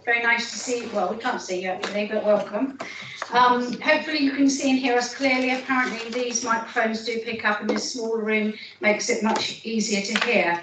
Very nice to see you. Well, we can't see you actually, but welcome. Hopefully you can see and hear us clearly. Apparently these microphones do pick up, and this small room makes it much easier to hear.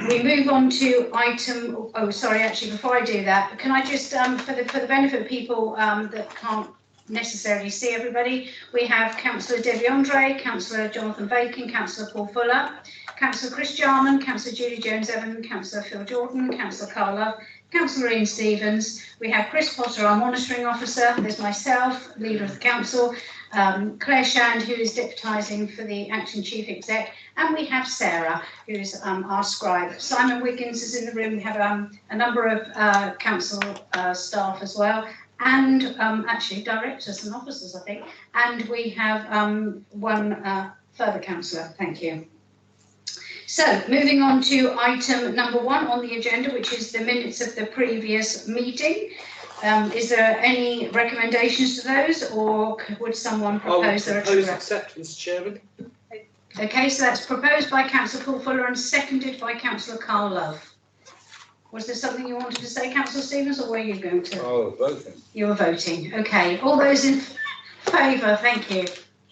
We move on to item, oh sorry, actually before I do that, can I just, for the benefit of people that can't necessarily see everybody, we have Councillor Debbie Andre, Councillor Jonathan Bacon, Councillor Paul Fuller, Councillor Chris Jarman, Councillor Julie Jones-Evan, Councillor Phil Jordan, Councillor Carl Love, Councillor Ian Stevens. We have Chris Potter, our monitoring officer. There's myself, leader of the council, Claire Shand, who is deputising for the acting chief exec, and we have Sarah, who is our scribe. Simon Wiggins is in the room. We have a number of council staff as well, and actually directors and officers, I think. And we have one further councillor. Thank you. So, moving on to item number 1 on the agenda, which is the minutes of the previous meeting. Is there any recommendations to those, or would someone propose a propose acceptance, Chairman? Okay, so that's proposed by Councillor Paul Fuller and seconded by Councillor Carl Love. Was there something you wanted to say, Councillor Stevens, or were you going to? Oh, voting. You were voting. Okay, all those in favour, thank you.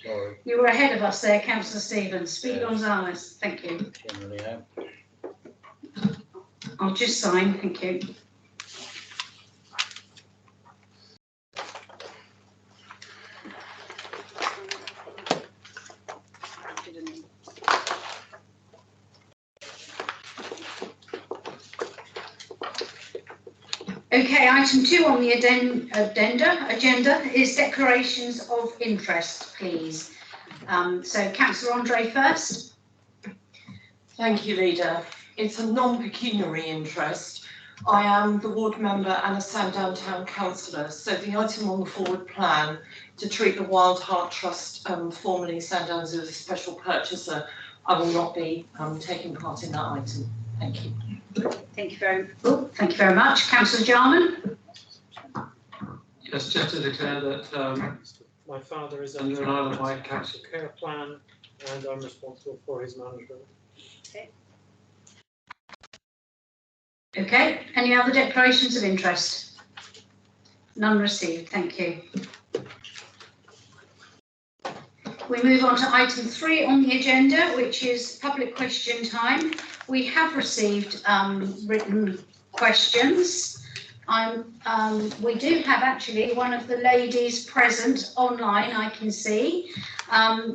Sorry. You were ahead of us there, Councillor Stevens. Speed Gonzalez, thank you. Generally am. I'll just sign, thank you. Okay, item 2 on the agenda is declarations of interest, please. So, Councillor Andre first. Thank you, Leader. It's a non-pecuniary interest. I am the ward member and a Sandown Town councillor, so the item on the forward plan to treat the Wildheart Trust, formerly Sandown Zoo, as a special purchaser, I will not be taking part in that item. Thank you. Thank you very much. Councillor Jarman. Yes, just to declare that my father is under an Isle of Wight council care plan, and I'm responsible for his management. Okay. Any other declarations of interest? None received. Thank you. We move on to item 3 on the agenda, which is public question time. We have received written questions. We do have actually one of the ladies present online, I can see.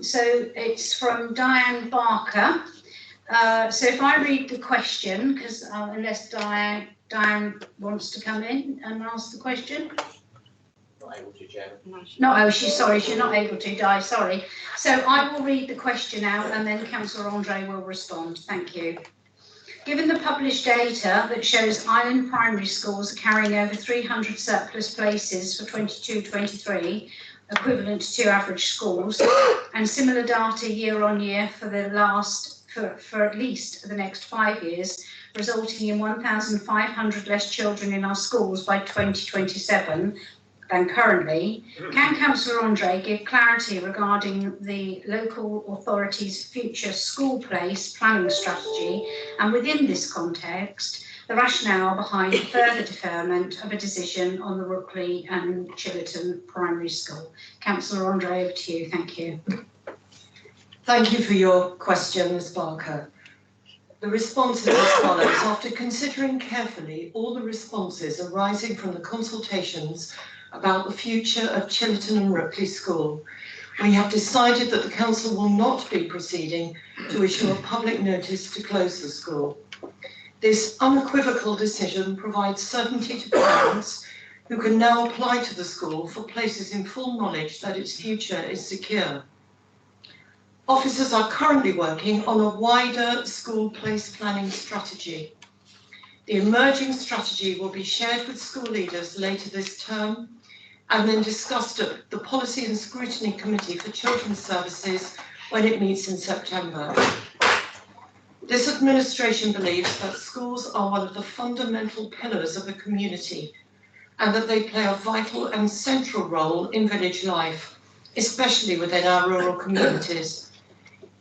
So it's from Diane Barker. So if I read the question, because unless Diane wants to come in and ask the question. Not able to, Chairman. No, oh, she's not able to, Di, sorry. So I will read the question out and then Councillor Andre will respond. Thank you. Given the published data that shows island primary schools are carrying over 300 surplus places for 22-23, equivalent to 2 average schools, and similar data year on year for at least the next 5 years, resulting in 1,500 less children in our schools by 2027 than currently, can Councillor Andre give clarity regarding the local authority's future school place planning strategy, and within this context, the rationale behind further deferment of a decision on the Rookley and Chillerton Primary School? Councillor Andre, over to you. Thank you. Thank you for your question, Ms. Barker. The response is as follows. After considering carefully all the responses arising from the consultations about the future of Chillerton and Rookley School, we have decided that the Council will not be proceeding to issue a public notice to close the school. This unequivocal decision provides certainty to parents who can now apply to the school for places in full knowledge that its future is secure. Officers are currently working on a wider school place planning strategy. The emerging strategy will be shared with school leaders later this term and then discussed at the Policy and Scrutiny Committee for Children's Services when it meets in September. This administration believes that schools are one of the fundamental pillars of a community and that they play a vital and central role in village life, especially within our rural communities.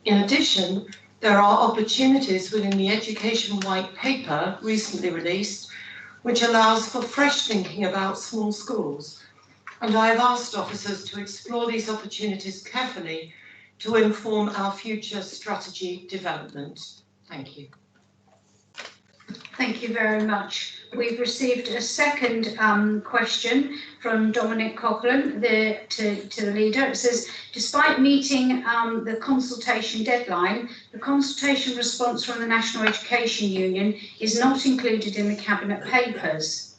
In addition, there are opportunities within the Education White Paper recently released which allows for fresh thinking about small schools. And I have asked officers to explore these opportunities carefully to inform our future strategy development. Thank you. Thank you very much. We've received a second question from Dominic Coughlin to the leader. It says, despite meeting the consultation deadline, the consultation response from the National Education Union is not included in the Cabinet papers.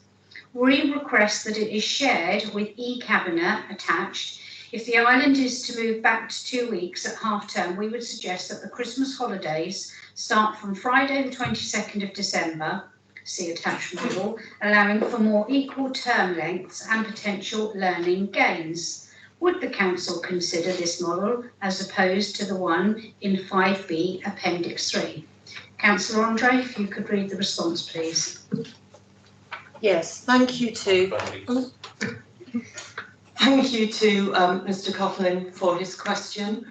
We request that it is shared with e-Cabinet attached. If the island is to move back to 2 weeks at half term, we would suggest that the Christmas holidays start from Friday the 22nd of December, see attached model, allowing for more equal term lengths and potential learning gains. Would the Council consider this model as opposed to the one in 5B Appendix 3? Councillor Andre, if you could read the response, please. Yes, thank you to Mr. Coughlin for his question.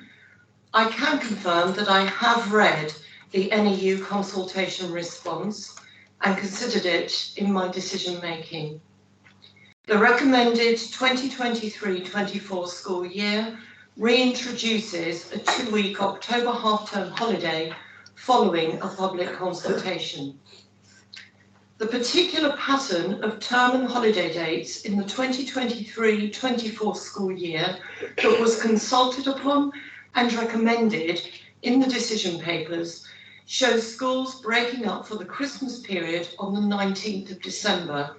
I can confirm that I have read the NEU consultation response and considered it in my decision making. The recommended 2023-24 school year reintroduces a 2-week October half-term holiday following a public consultation. The particular pattern of term and holiday dates in the 2023-24 school year that was consulted upon and recommended in the decision papers shows schools breaking up for the Christmas period on the 19th of December,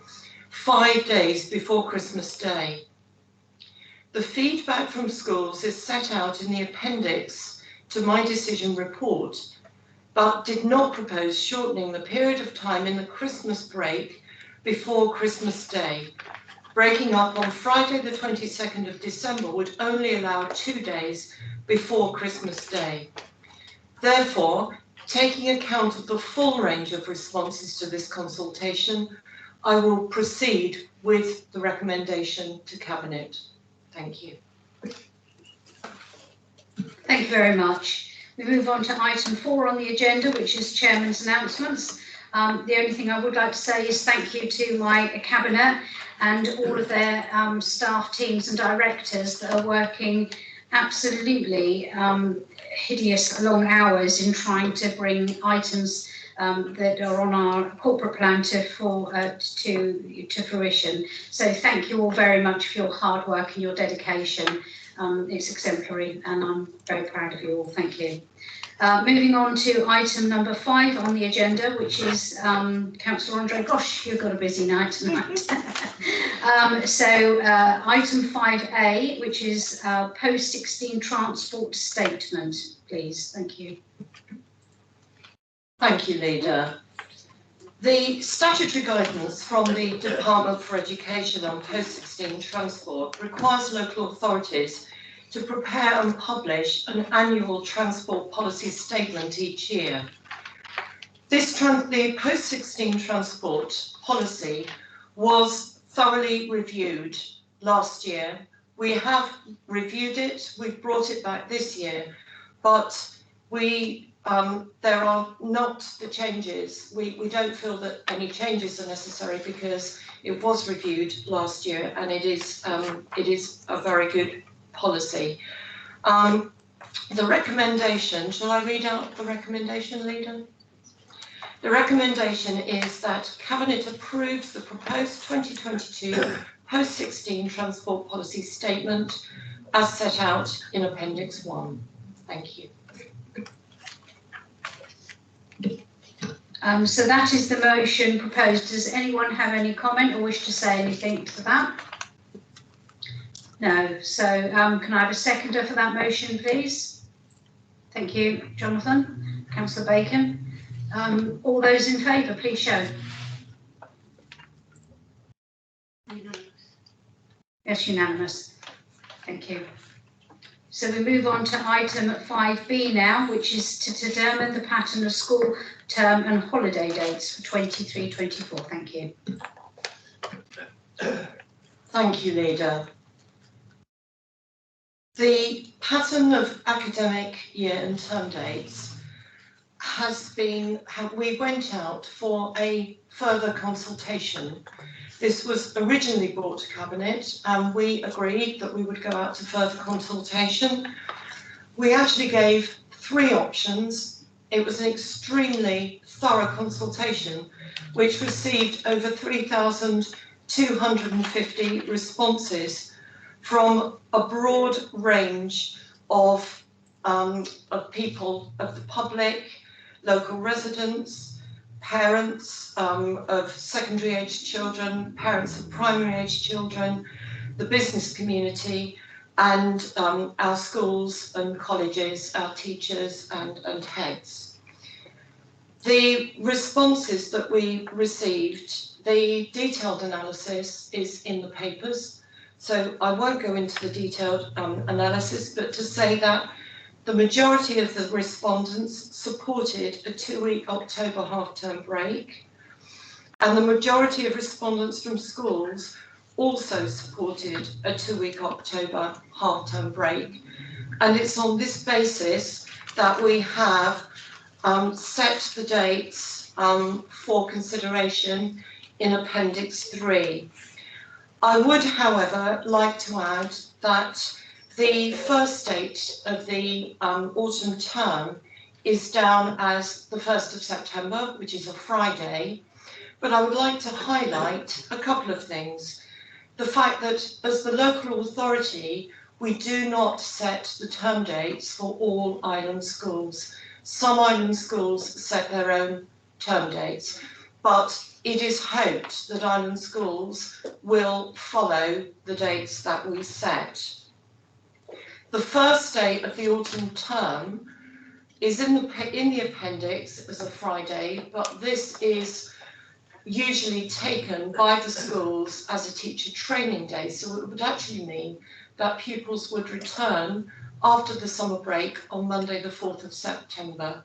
5 days before Christmas Day. The feedback from schools is set out in the appendix to my decision report, but did not propose shortening the period of time in the Christmas break before Christmas Day. Breaking up on Friday the 22nd of December would only allow 2 days before Christmas Day. Therefore, taking account of the full range of responses to this consultation, I will proceed with the recommendation to Cabinet. Thank you. Thank you very much. We move on to item 4 on the agenda, which is Chairman's announcements. The only thing I would like to say is thank you to my Cabinet and all of their staff teams and directors that are working absolutely hideous long hours in trying to bring items that are on our corporate plan to fruition. So thank you all very much for your hard work and your dedication. It's exemplary and I'm very proud of you all. Thank you. Moving on to item number 5 on the agenda, which is Councillor Andre. Gosh, you've got a busy night tonight. Item 5A, which is post-16 transport statement, please. Thank you. Thank you, Leader. The statutory guidance from the Department for Education on post-16 transport requires local authorities to prepare and publish an annual transport policy statement each year. The post-16 transport policy was thoroughly reviewed last year. We have reviewed it, we've brought it back this year, but there are not the changes. We don't feel that any changes are necessary because it was reviewed last year and it is a very good policy. The recommendation, shall I read out the recommendation, Leader? The recommendation is that Cabinet approves the proposed 2022 post-16 transport policy statement as set out in Appendix 1. Thank you. So that is the motion proposed. Does anyone have any comment or wish to say anything to that? No. So can I have a seconder for that motion, please? Thank you, Jonathan. Councillor Bacon. All those in favour, please show. Unanimous. Yes, unanimous. Thank you. So we move on to item 5B now, which is to determine the pattern of school term and holiday dates for 23-24. Thank you. Thank you, Leader. The pattern of academic year and term dates we went out for a further consultation. This was originally brought to Cabinet and we agreed that we would go out to further consultation. We actually gave 3 options. It was an extremely thorough consultation which received over 3,250 responses from a broad range of people, of the public, local residents, parents of secondary age children, parents of primary age children, the business community, and our schools and colleges, our teachers and heads. The responses that we received, the detailed analysis is in the papers, so I won't go into the detailed analysis, but to say that the majority of the respondents supported a 2-week October half-term break, and the majority of respondents from schools also supported a 2-week October half-term break. And it's on this basis that we have set the dates for consideration in Appendix 3. I would, however, like to add that the first date of the autumn term is down as the 1st of September, which is a Friday, but I would like to highlight a couple of things. The fact that as the local authority, we do not set the term dates for all island schools. Some island schools set their own term dates, but it is hoped that island schools will follow the dates that we set. The first day of the autumn term is in the appendix as a Friday, but this is usually taken by the schools as a teacher training day. So it would actually mean that pupils would return after the summer break on Monday the 4th of September.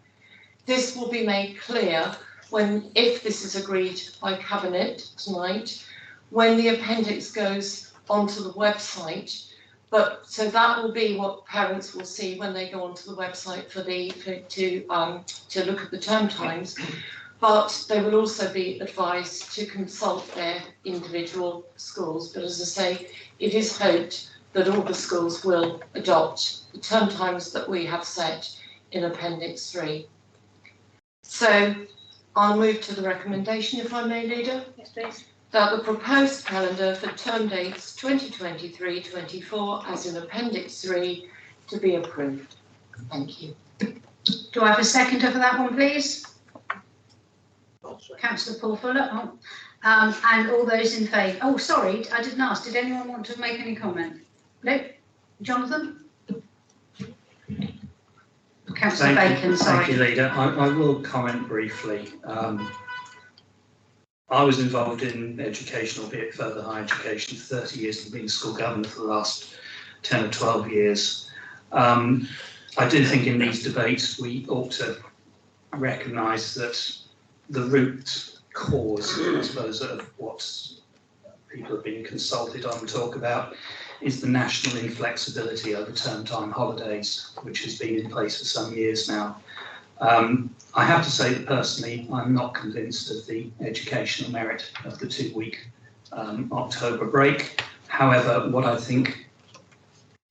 This will be made clear if this is agreed by Cabinet tonight, when the appendix goes onto the website. But so that will be what parents will see when they go onto the website to look at the term times. But they will also be advised to consult their individual schools. But as I say, it is hoped that all the schools will adopt the term times that we have set in Appendix 3. So I'll move to the recommendation, if I may, Leader. Yes, please. That the proposed calendar for term dates 2023-24 as in Appendix 3 to be approved. Thank you. Do I have a seconder for that one, please? Councillor Paul Fuller. And all those in favour. Oh, sorry, I didn't ask. Did anyone want to make any comment? No? Jonathan? Councillor Bacon, sorry. Thank you, Leader. I will comment briefly. I was involved in education, albeit further higher education, for 30 years and been school governor for the last 10 or 12 years. I do think in these debates we ought to recognise that the root cause, I suppose, of what people have been consulted on and talk about is the national inflexibility over term time holidays, which has been in place for some years now. I have to say that personally, I'm not convinced of the educational merit of the 2-week October break. However, what I think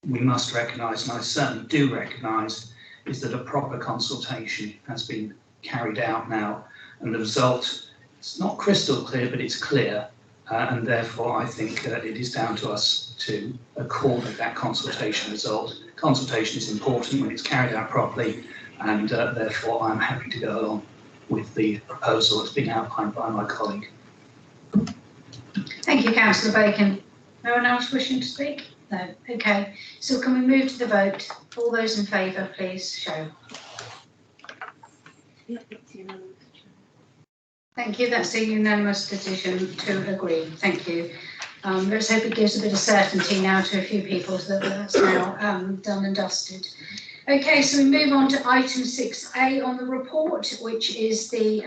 we must recognise, and I certainly do recognise, is that a proper consultation has been carried out now, and the result, it's not crystal clear, but it's clear, and therefore I think it is down to us to accord that consultation result. Consultation is important when it's carried out properly, and therefore I'm happy to go along with the proposal that's been outlined by my colleague. Thank you, Councillor Bacon. No one else wishing to speak? No. Okay. So can we move to the vote? All those in favour, please show. Thank you. That's a unanimous decision to agree. Thank you. Let's hope it gives a bit of certainty now to a few people that that's now done and dusted. Okay, so we move on to item 6A on the report, which is the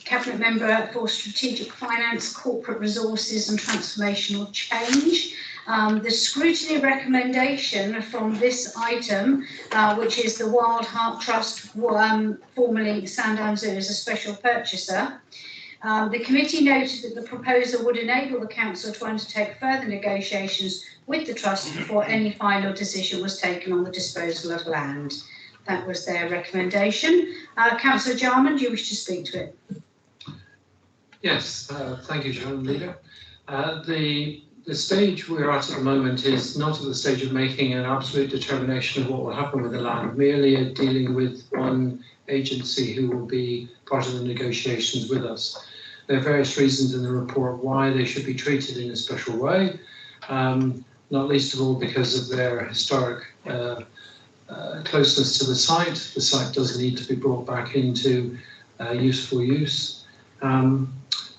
Cabinet Member for Strategic Finance, Corporate Resources and Transformational Change. The scrutiny recommendation from this item, which is the Wildheart Trust, formerly Sandown Zoo, as a special purchaser. The committee noted that the proposal would enable the council to undertake further negotiations with the trust before any final decision was taken on the disposal of land. That was their recommendation. Councillor Jarman, do you wish to speak to it? Yes, thank you, Chairman Leader. The stage we're at the moment is not at the stage of making an absolute determination of what will happen with the land, merely dealing with one agency who will be part of the negotiations with us. There are various reasons in the report why they should be treated in a special way, not least of all because of their historic closeness to the site. The site does need to be brought back into useful use.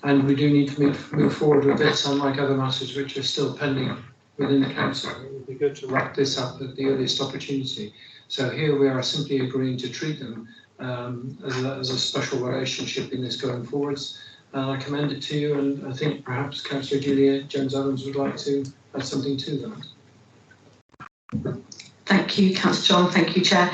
And we do need to move forward with this, unlike other matters which are still pending within the council. It would be good to wrap this up at the earliest opportunity. So here we are simply agreeing to treat them as a special relationship in this going forwards. And I commend it to you, and I think perhaps Councillor Julia Jones-Evans would like to add something to that. Thank you, Councillor John. Thank you, Chair.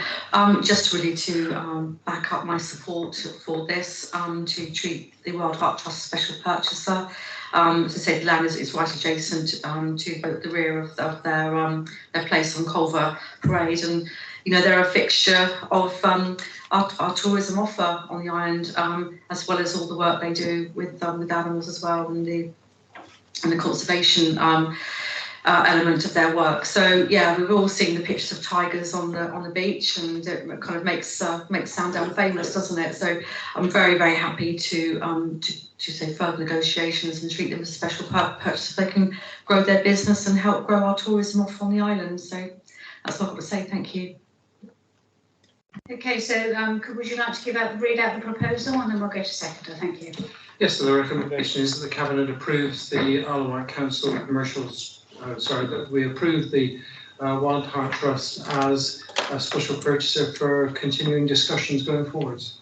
Just really to back up my support for this, to treat the Wildheart Trust special purchaser. As I say, the land is right adjacent to the rear of their place on Culver Parade, and you know they're a fixture of our tourism offer on the island, as well as all the work they do with animals as well, and the conservation element of their work. So yeah, we've all seen the pictures of tigers on the beach, and it kind of makes Sandown famous, doesn't it? So I'm very, very happy to say further negotiations and treat them as a special purchase so they can grow their business and help grow our tourism off on the island. So that's what I've got to say. Thank you. Okay, so would you like to read out the proposal, and then we'll go to seconder. Thank you. Yes, so the recommendation is that the Cabinet approves the Isle of Wight Council commercials. That we approve the Wildheart Trust as a special purchaser for continuing discussions going forwards.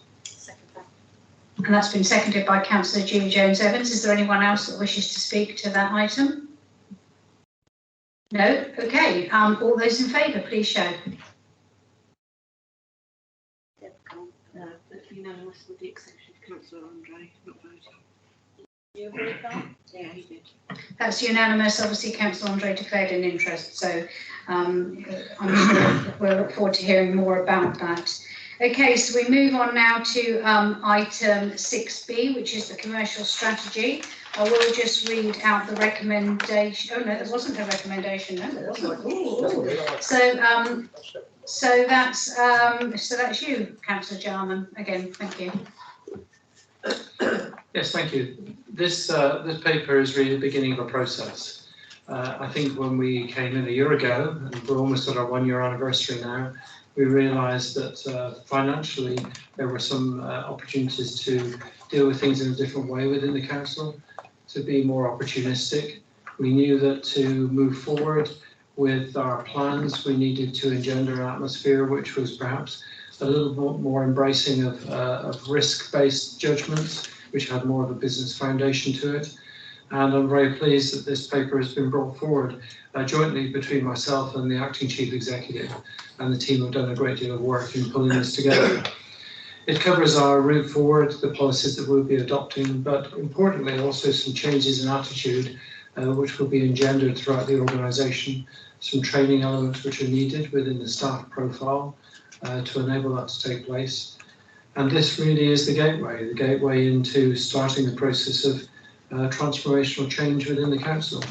And that's been seconded by Councillor Julia Jones-Evans. Is there anyone else that wishes to speak to that item? No? Okay. All those in favour, please show. That's unanimous with the exception of Councillor Andre not voting. You agree with that? Yeah, he did. That's unanimous. Obviously, Councillor Andre declared an interest, so I'm sure we'll look forward to hearing more about that. Okay, so we move on now to item 6B, which is the commercial strategy. I will just read out the recommendation. Oh no, there wasn't a recommendation. No, there wasn't. Ooh. So that's you, Councillor Jarman. Again, thank you. Yes, thank you. This paper is really the beginning of a process. I think when we came in a year ago, and we're almost at our 1 year anniversary now, we realised that financially there were some opportunities to deal with things in a different way within the council, to be more opportunistic. We knew that to move forward with our plans, we needed to engender an atmosphere which was perhaps a little bit more embracing of risk-based judgments, which had more of a business foundation to it. And I'm very pleased that this paper has been brought forward jointly between myself and the acting chief executive, and the team have done a great deal of work in pulling this together. It covers our route forward, the policies that we'll be adopting, but importantly also some changes in attitude which will be engendered throughout the organisation, some training elements which are needed within the staff profile to enable that to take place. And this really is the gateway into starting the process of transformational change within the council,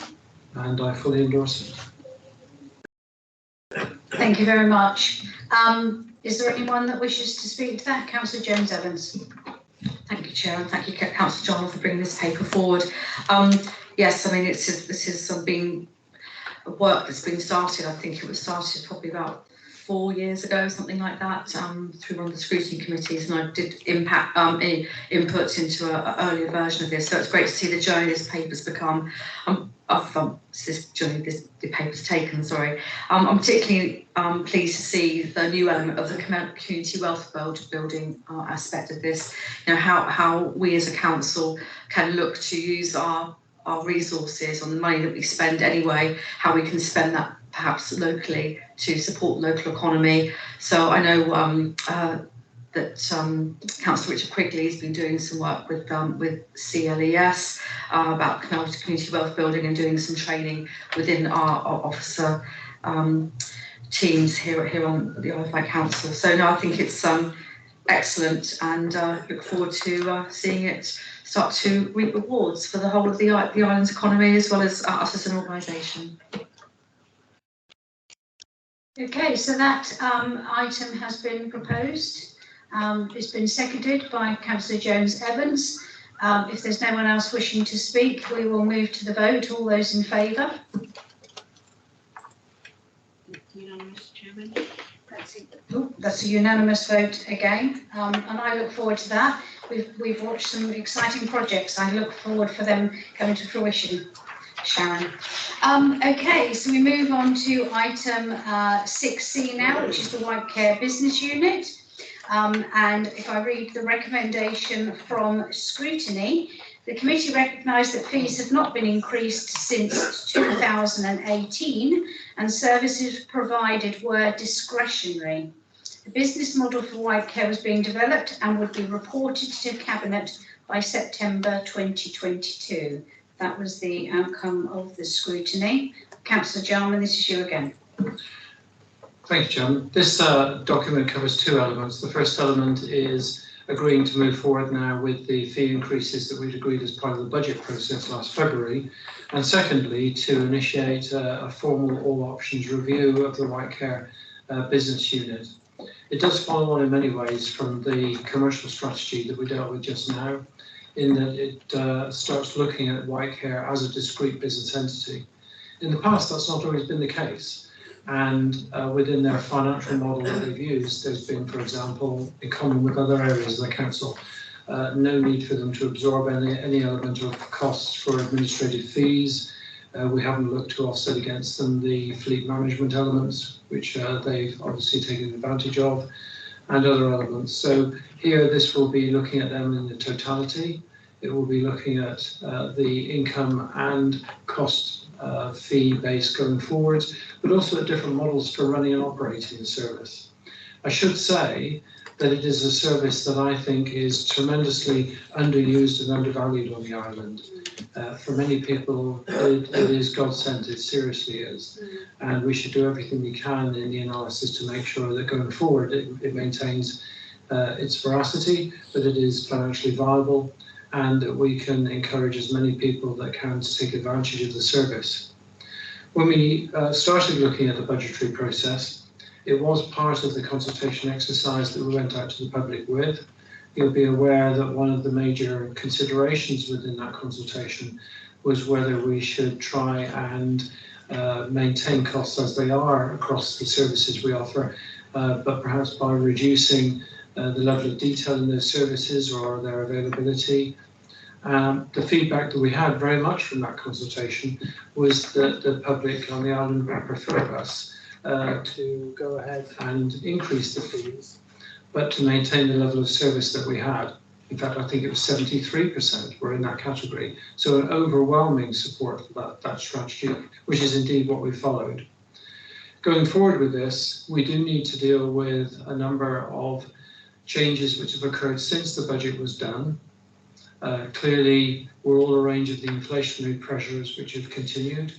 and I fully endorse it. Thank you very much. Is there anyone that wishes to speak to that? Councillor Jones-Evans. Thank you, Chair, and thank you, Councillor John, for bringing this paper forward. Yes, I mean, this is been work that's been started. I think it was started probably about 4 years ago, something like that, through one of the scrutiny committees, and I did input into an earlier version of this. So it's great to see the journey this paper's become. The paper's taken. Sorry, I'm particularly pleased to see the new element of the community wealth building aspect of this. You know, how we as a council can look to use our resources, on the money that we spend anyway, how we can spend that perhaps locally to support the local economy. So I know that Councillor Richard Quigley has been doing some work with CLES about community wealth building and doing some training within our officer teams here on the Isle of Wight Council. So no, I think it's excellent, and look forward to seeing it start to reap rewards for the whole of the island's economy, as well as us as an organisation. Okay, so that item has been proposed. It's been seconded by Councillor Jones-Evans. If there's no one else wishing to speak, we will move to the vote. All those in favour? Unanimous, Chairman. That's a unanimous vote again, and I look forward to that. We've watched some exciting projects. I look forward for them coming to fruition, Sharon. Okay, so we move on to item 6C now, which is the Wightcare Business Unit. And if I read the recommendation from scrutiny, the committee recognised that fees have not been increased since 2018 and services provided were discretionary. The business model for Wightcare was being developed and would be reported to Cabinet by September 2022. That was the outcome of the scrutiny. Councillor Jarman, this is you again. Thank you, Chairman. This document covers two elements. The first element is agreeing to move forward now with the fee increases that we'd agreed as part of the budget process last February. And secondly, to initiate a formal all options review of the Wightcare business unit. It does follow on in many ways from the commercial strategy that we dealt with just now, in that it starts looking at Wightcare as a discrete business entity. In the past, that's not always been the case. And within their financial model that they've used, there's been, for example, in common with other areas of the council, no need for them to absorb any element of costs for administrative fees. We haven't looked to offset against them the fleet management elements, which they've obviously taken advantage of, and other elements. So here, this will be looking at them in the totality. It will be looking at the income and cost fee base going forward, but also at different models for running and operating the service. I should say that it is a service that I think is tremendously underused and undervalued on the island. For many people, it is God-sent, it seriously is. And we should do everything we can in the analysis to make sure that going forward it maintains its veracity, that it is financially viable, and that we can encourage as many people that can to take advantage of the service. When we started looking at the budgetary process, it was part of the consultation exercise that we went out to the public with. You'll be aware that one of the major considerations within that consultation was whether we should try and maintain costs as they are across the services we offer, but perhaps by reducing the level of detail in those services or their availability. The feedback that we had very much from that consultation was that the public on the island would prefer us to go ahead and increase the fees, but to maintain the level of service that we had. In fact, I think it was 73% were in that category. So an overwhelming support for that strategy, which is indeed what we followed. Going forward with this, we do need to deal with a number of changes which have occurred since the budget was done. Clearly, we're all a range of the inflationary pressures which have continued,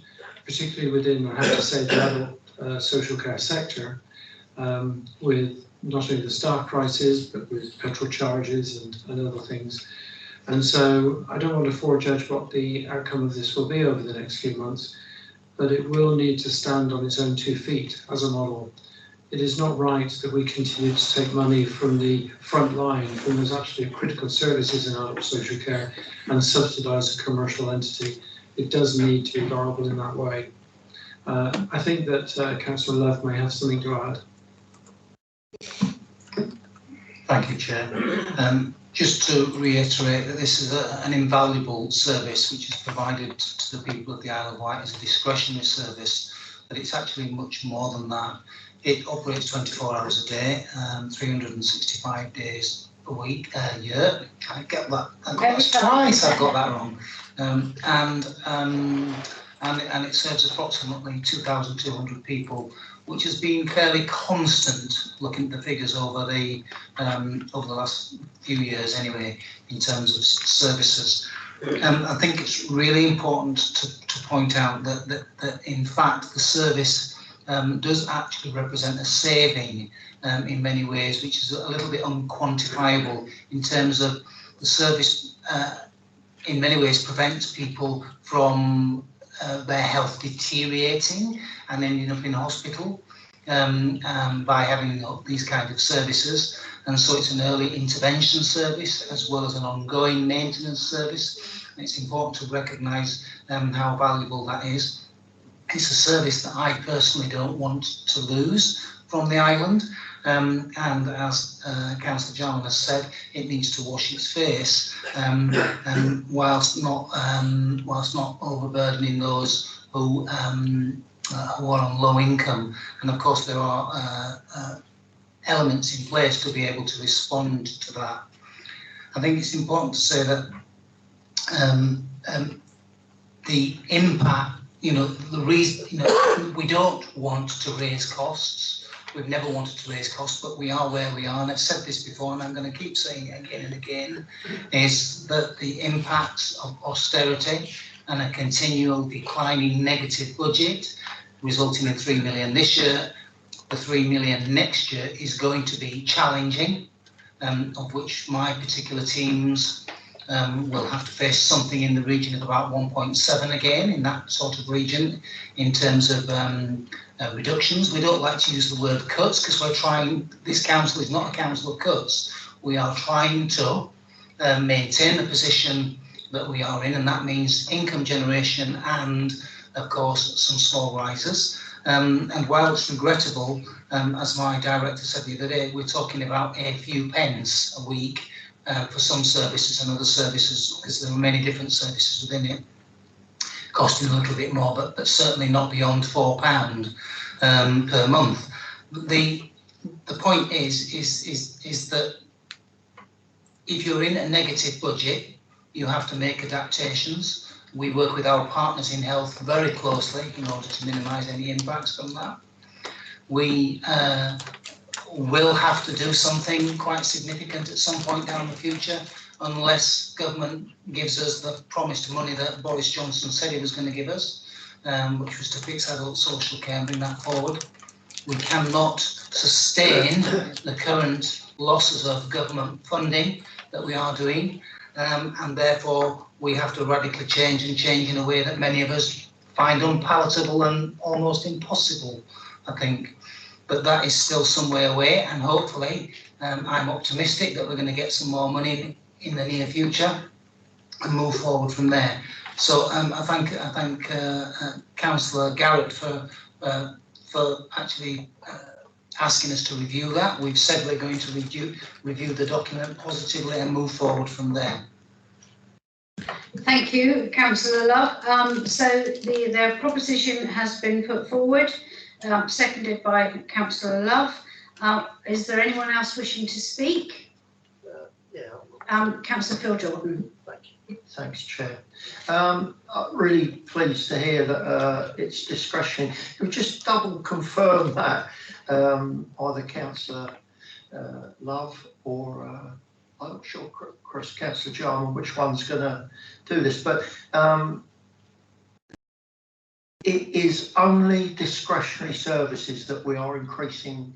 particularly within, I have to say, the adult social care sector, with not only the staff prices, but with petrol charges and other things. And so I don't want to forejudge what the outcome of this will be over the next few months, but it will need to stand on its own 2 feet as a model. It is not right that we continue to take money from the front line, from those absolutely critical services in adult social care, and subsidise a commercial entity. It does need to be viable in that way. I think that Councillor Love may have something to add. Thank you, Chair. Just to reiterate that this is an invaluable service which is provided to the people of the Isle of Wight as a discretionary service, but it's actually much more than that. It operates 24 hours a day, 365 days a week, a year. Can't get that. Twice I've got that wrong. and it serves approximately 2,200 people, which has been fairly constant, looking at the figures over the last few years anyway, in terms of services. I think it's really important to point out that in fact the service does actually represent a saving in many ways, which is a little bit unquantifiable in terms of the service in many ways prevents people from their health deteriorating and ending up in hospital by having these kind of services. And so it's an early intervention service as well as an ongoing maintenance service. And it's important to recognise how valuable that is. It's a service that I personally don't want to lose from the island. And as Councillor Jarman has said, it needs to wash its face, whilst not overburdening those who are on low income. And of course, there are elements in place to be able to respond to that. I think it's important to say that the impact, the reason, we don't want to raise costs. We've never wanted to raise costs, but we are where we are, and I've said this before, and I'm going to keep saying it again and again, is that the impacts of austerity and a continual declining negative budget, resulting in 3 million this year, the 3 million next year is going to be challenging, of which my particular teams will have to face something in the region of about 1.7 again, in that sort of region, in terms of reductions. We don't like to use the word cuts because we're trying, this council is not a council of cuts. We are trying to maintain the position that we are in, and that means income generation and, of course, some small rises. And while it's regrettable, as my director said the other day, we're talking about a few pence a week for some services and other services, because there are many different services within it, costing a little bit more, but certainly not beyond £4 per month. The point is that if you're in a negative budget, you have to make adaptations. We work with our partners in health very closely in order to minimise any impacts from that. We will have to do something quite significant at some point down the future, unless government gives us the promised money that Boris Johnson said he was going to give us, which was to fix adult social care and bring that forward. We cannot sustain the current losses of government funding that we are doing, and therefore we have to radically change in a way that many of us find unpalatable and almost impossible, I think. But that is still some way away, and hopefully I'm optimistic that we're going to get some more money in the near future and move forward from there. So I thank Councillor Garrett for actually asking us to review that. We've said we're going to review the document positively and move forward from there. Thank you, Councillor Love. So the proposition has been put forward, seconded by Councillor Love. Is there anyone else wishing to speak? Yeah. Councillor Phil Jordan. Thank you. Thanks, Chair. I'm really pleased to hear that it's discretionary. Can we just double confirm that either Councillor Love or I'm not sure, Councillor Jarman, which one's going to do this, but it is only discretionary services that we are increasing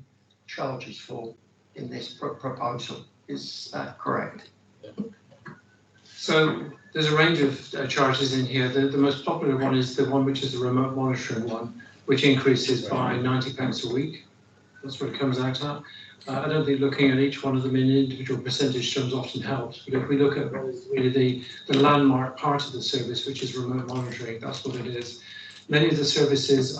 charges for in this proposal. Is that correct? So there's a range of charges in here. The most popular one is the one which is the remote monitoring one, which increases by 90 pence a week. That's what it comes out at. I don't think looking at each one of them in individual percentage terms often helps, but if we look at what is really the landmark part of the service, which is remote monitoring, that's what it is. Many of the services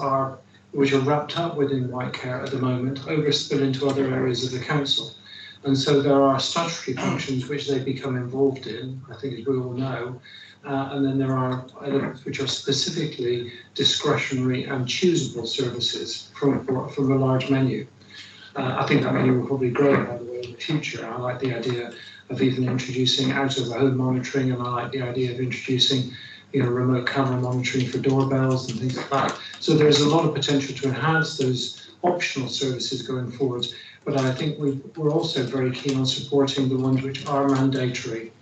which are wrapped up within Wightcare at the moment overspill into other areas of the council. And so there are statutory functions which they become involved in, I think as we all know, and then there are elements which are specifically discretionary and choosable services from a large menu. I think that menu will probably grow, by the way, in the future. I like the idea of even introducing out of the home monitoring, and I like the idea of introducing, remote camera monitoring for doorbells and things like that. So there's a lot of potential to enhance those optional services going forward. But I think we're also very keen on supporting the ones which are mandatory.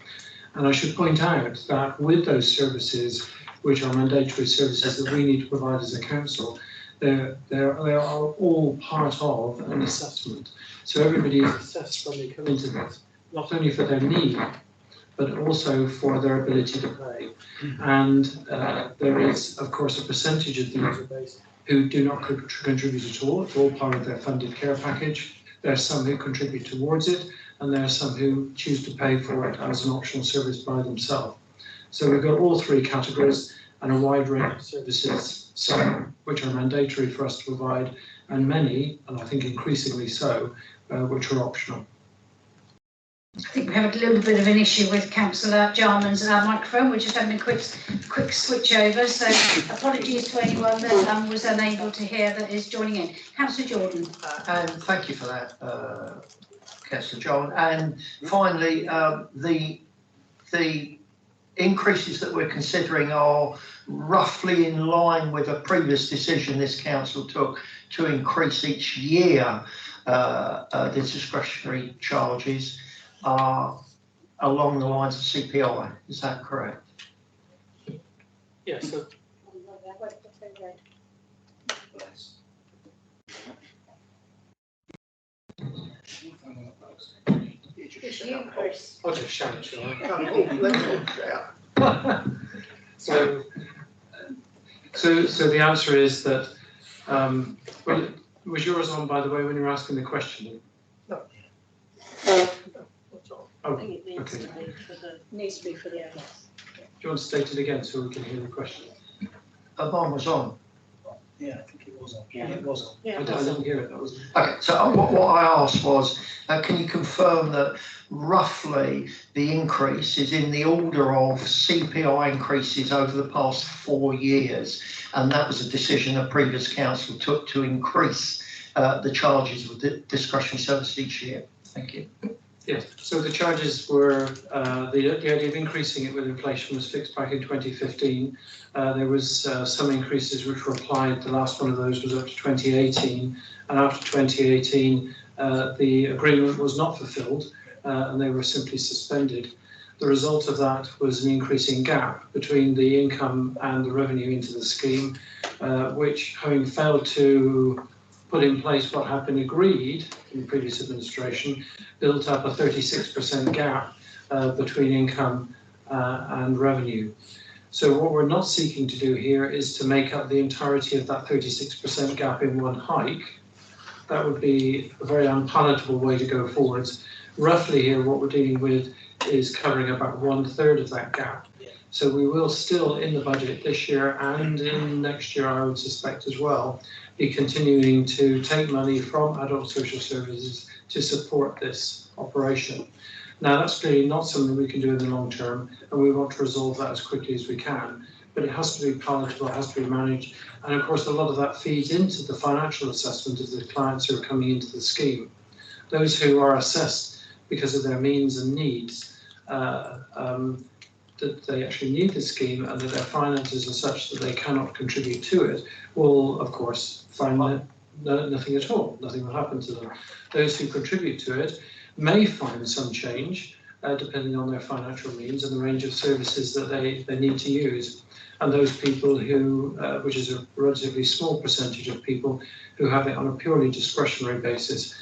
And I should point out that with those services, which are mandatory services that we need to provide as a council, they are all part of an assessment. So everybody is assessed when they come into this, not only for their need, but also for their ability to pay. And there is, of course, a percentage of the user base who do not contribute at all. It's all part of their funded care package. There are some who contribute towards it, and there are some who choose to pay for it as an optional service by themselves. So we've got all three categories and a wide range of services, some which are mandatory for us to provide, and many, and I think increasingly so, which are optional. I think we have a little bit of an issue with Councillor Jarman's microphone. We're just having a quick switch over, so apologies to anyone that was unable to hear that is joining in. Councillor Jordan. And thank you for that, Councillor John. And finally, the increases that we're considering are roughly in line with a previous decision this council took to increase each year the discretionary charges are along the lines of CPI. Is that correct? Yes. It's you, Chris. I'll just shout, shall Yeah. So the answer is that, well, was yours on, by the way, when you were asking the question? No. Oh, I think it needs okay. to be for the, needs to be for the others. Do you want to state it again so we can hear the question? Mine was on. Yeah, I think it was on. Yeah. It was on. Yeah, I didn't hear it. That was. Okay, so what I asked was, can you confirm that roughly the increase is in the order of CPI increases over the past 4 years? And that was a decision a previous council took to increase the charges of the discretionary service each year. Thank you. Yes, so the charges were, the idea of increasing it with inflation was fixed back in 2015. There was some increases which were applied. The last one of those was up to 2018. And after 2018, the agreement was not fulfilled and they were simply suspended. The result of that was an increasing gap between the income and the revenue into the scheme, which, having failed to put in place what had been agreed in the previous administration, built up a 36% gap between income and revenue. So what we're not seeking to do here is to make up the entirety of that 36% gap in one hike. That would be a very unpalatable way to go forwards. Roughly here, what we're dealing with is covering about 1/3 of that gap. So we will still, in the budget this year and in next year, I would suspect as well, be continuing to take money from adult social services to support this operation. Now, that's clearly not something we can do in the long term, and we want to resolve that as quickly as we can. But it has to be palatable, it has to be managed. And of course, a lot of that feeds into the financial assessment of the clients who are coming into the scheme. Those who are assessed because of their means and needs, that they actually need the scheme and that their finances are such that they cannot contribute to it, will, of course, find nothing at all. Nothing will happen to them. Those who contribute to it may find some change, depending on their financial means and the range of services that they need to use. And those people who, which is a relatively small percentage of people who have it on a purely discretionary basis,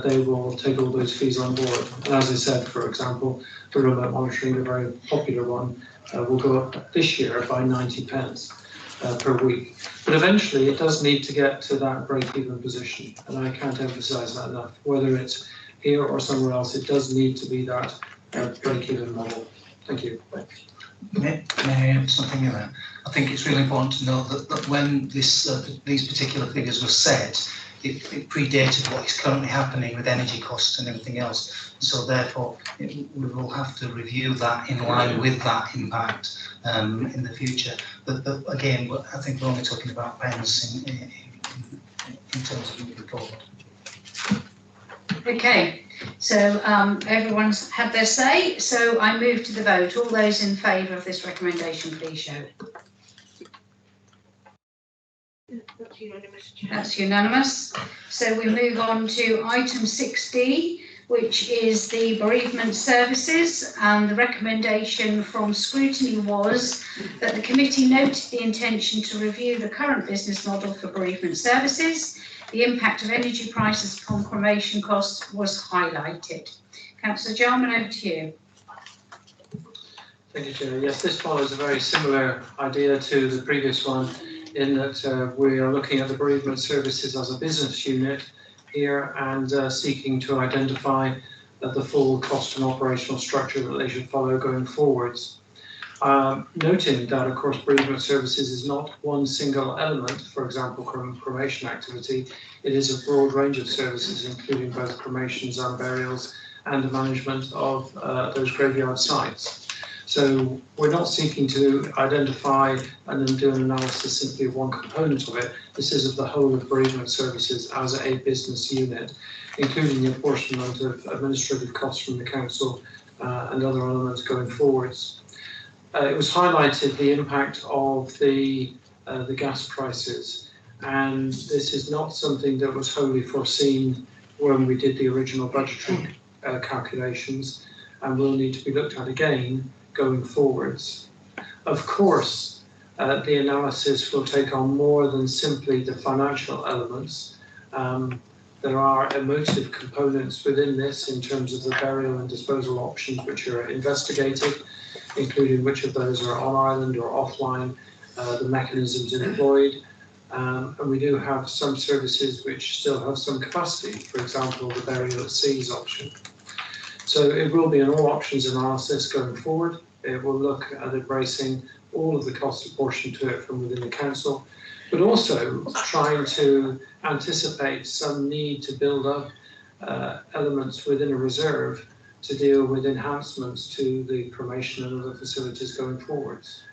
they will take all those fees on board. And as I said, for example, the remote monitoring, the very popular one, will go up this year by 90p per week. But eventually it does need to get to that break-even position, and I can't emphasise that enough. Whether it's here or somewhere else, it does need to be that break-even model. Thank you. May I add something in there? I think it's really important to know that when these particular figures were set, it predated what is currently happening with energy costs and everything else. So therefore, we will have to review that in line with that impact in the future. But again, I think we're only talking about pence in terms of moving forward. Okay, so everyone's had their say, so I move to the vote. All those in favour of this recommendation, please show. That's unanimous, Chair. That's unanimous. So we move on to item 6D, which is the bereavement services, and the recommendation from scrutiny was that the committee noted the intention to review the current business model for bereavement services. The impact of energy prices upon cremation costs was highlighted. Councillor Jarman, over to you. Thank you, Chair. Yes, this follows a very similar idea to the previous one, in that we are looking at the bereavement services as a business unit here and seeking to identify the full cost and operational structure that they should follow going forwards. Noting that, of course, bereavement services is not one single element, for example, cremation activity. It is a broad range of services, including both cremations and burials and the management of those graveyard sites. So we're not seeking to identify and then do an analysis simply of one component of it. This is of the whole of bereavement services as a business unit, including the apportionment of administrative costs from the council and other elements going forwards. It was highlighted the impact of the gas prices, and this is not something that was wholly foreseen when we did the original budgetary calculations, and will need to be looked at again going forwards. Of course, the analysis will take on more than simply the financial elements. There are emotive components within this in terms of the burial and disposal options which are investigated, including which of those are on island or offline, the mechanisms employed, and we do have some services which still have some capacity, for example, the burial at seas option. So it will be an all options analysis going forward. It will look at embracing all of the cost apportioned to it from within the council, but also trying to anticipate some need to build up elements within a reserve to deal with enhancements to the cremation and other facilities going forwards.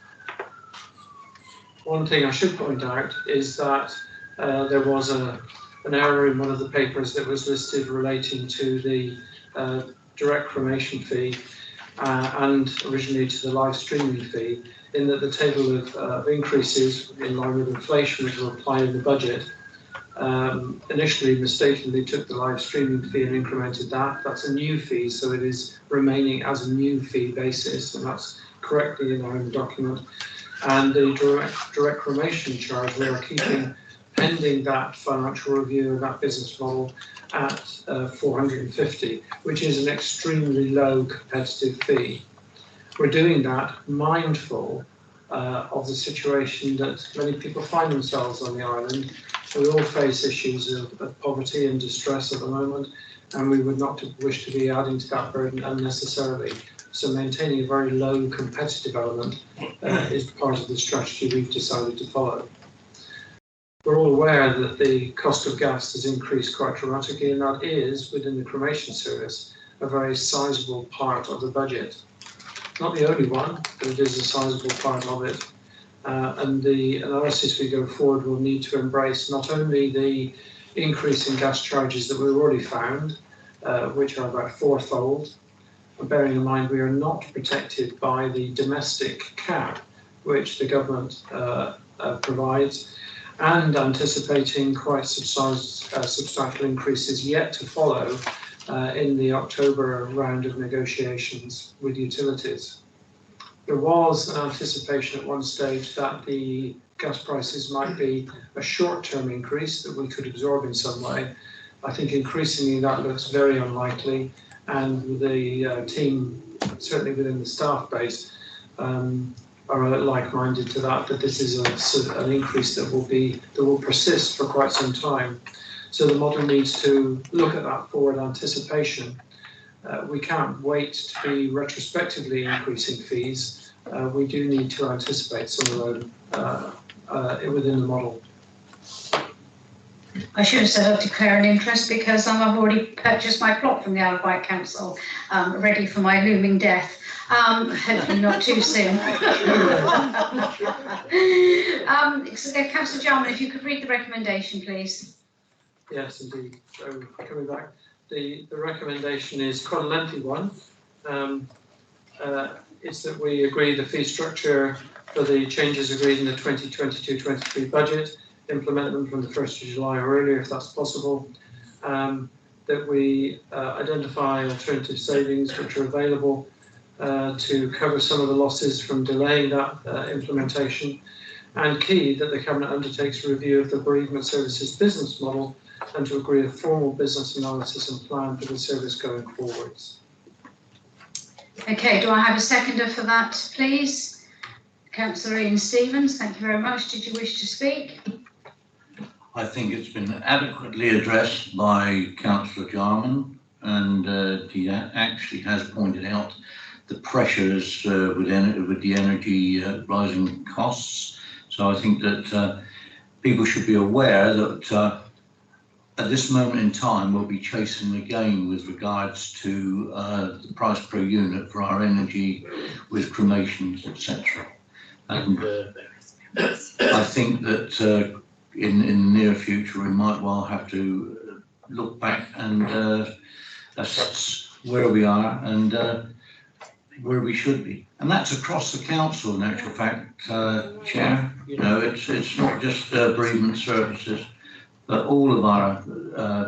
One thing I should point out is that there was an error in one of the papers that was listed relating to the direct cremation fee and originally to the live streaming fee, in that the table of increases in line with inflation which were applied in the budget initially mistakenly took the live streaming fee and incremented that. That's a new fee, so it is remaining as a new fee basis, and that's correctly in our own document. And the direct cremation charge, we are keeping pending that financial review of that business model at 450, which is an extremely low competitive fee. We're doing that mindful of the situation that many people find themselves on the island. We all face issues of poverty and distress at the moment, and we would not wish to be adding to that burden unnecessarily. So maintaining a very low competitive element is part of the strategy we've decided to follow. We're all aware that the cost of gas has increased quite dramatically, and that is, within the cremation service, a very sizable part of the budget. Not the only one, but it is a sizable part of it. And the analysis we go forward will need to embrace not only the increase in gas charges that we've already found, which are about fourfold, and bearing in mind we are not protected by the domestic cap, which the government provides, and anticipating quite substantial increases yet to follow in the October round of negotiations with utilities. There was an anticipation at one stage that the gas prices might be a short-term increase that we could absorb in some way. I think increasingly that looks very unlikely, and the team, certainly within the staff base, are like-minded to that this is an increase that will persist for quite some time. So the model needs to look at that forward anticipation. We can't wait to be retrospectively increasing fees. We do need to anticipate some of them within the model. I should have said I'd declare an interest because I've already purchased my plot from the Isle of Wight Council, ready for my looming death. Hopefully not too soon. Councillor Jarman, if you could read the recommendation, please. Yes, indeed. So coming back, the recommendation is quite a lengthy one. It's that we agree the fee structure for the changes agreed in the 2022-23 budget, implement them from the 1st of July or earlier if that's possible. That we identify alternative savings which are available to cover some of the losses from delaying that implementation. And key, that the Cabinet undertakes a review of the bereavement services business model and to agree a formal business analysis and plan for the service going forwards. Okay, do I have a seconder for that, please? Councillor Ian Stevens, thank you very much. Did you wish to speak? I think it's been adequately addressed by Councillor Jarman, and he actually has pointed out the pressures with the energy rising costs. So I think that people should be aware that at this moment in time we'll be chasing the game with regards to the price per unit for our energy with cremations, etc. And I think that in the near future we might well have to look back and assess where we are and where we should be. And that's across the council in actual fact, Chair. You know, it's not just bereavement services, but all of our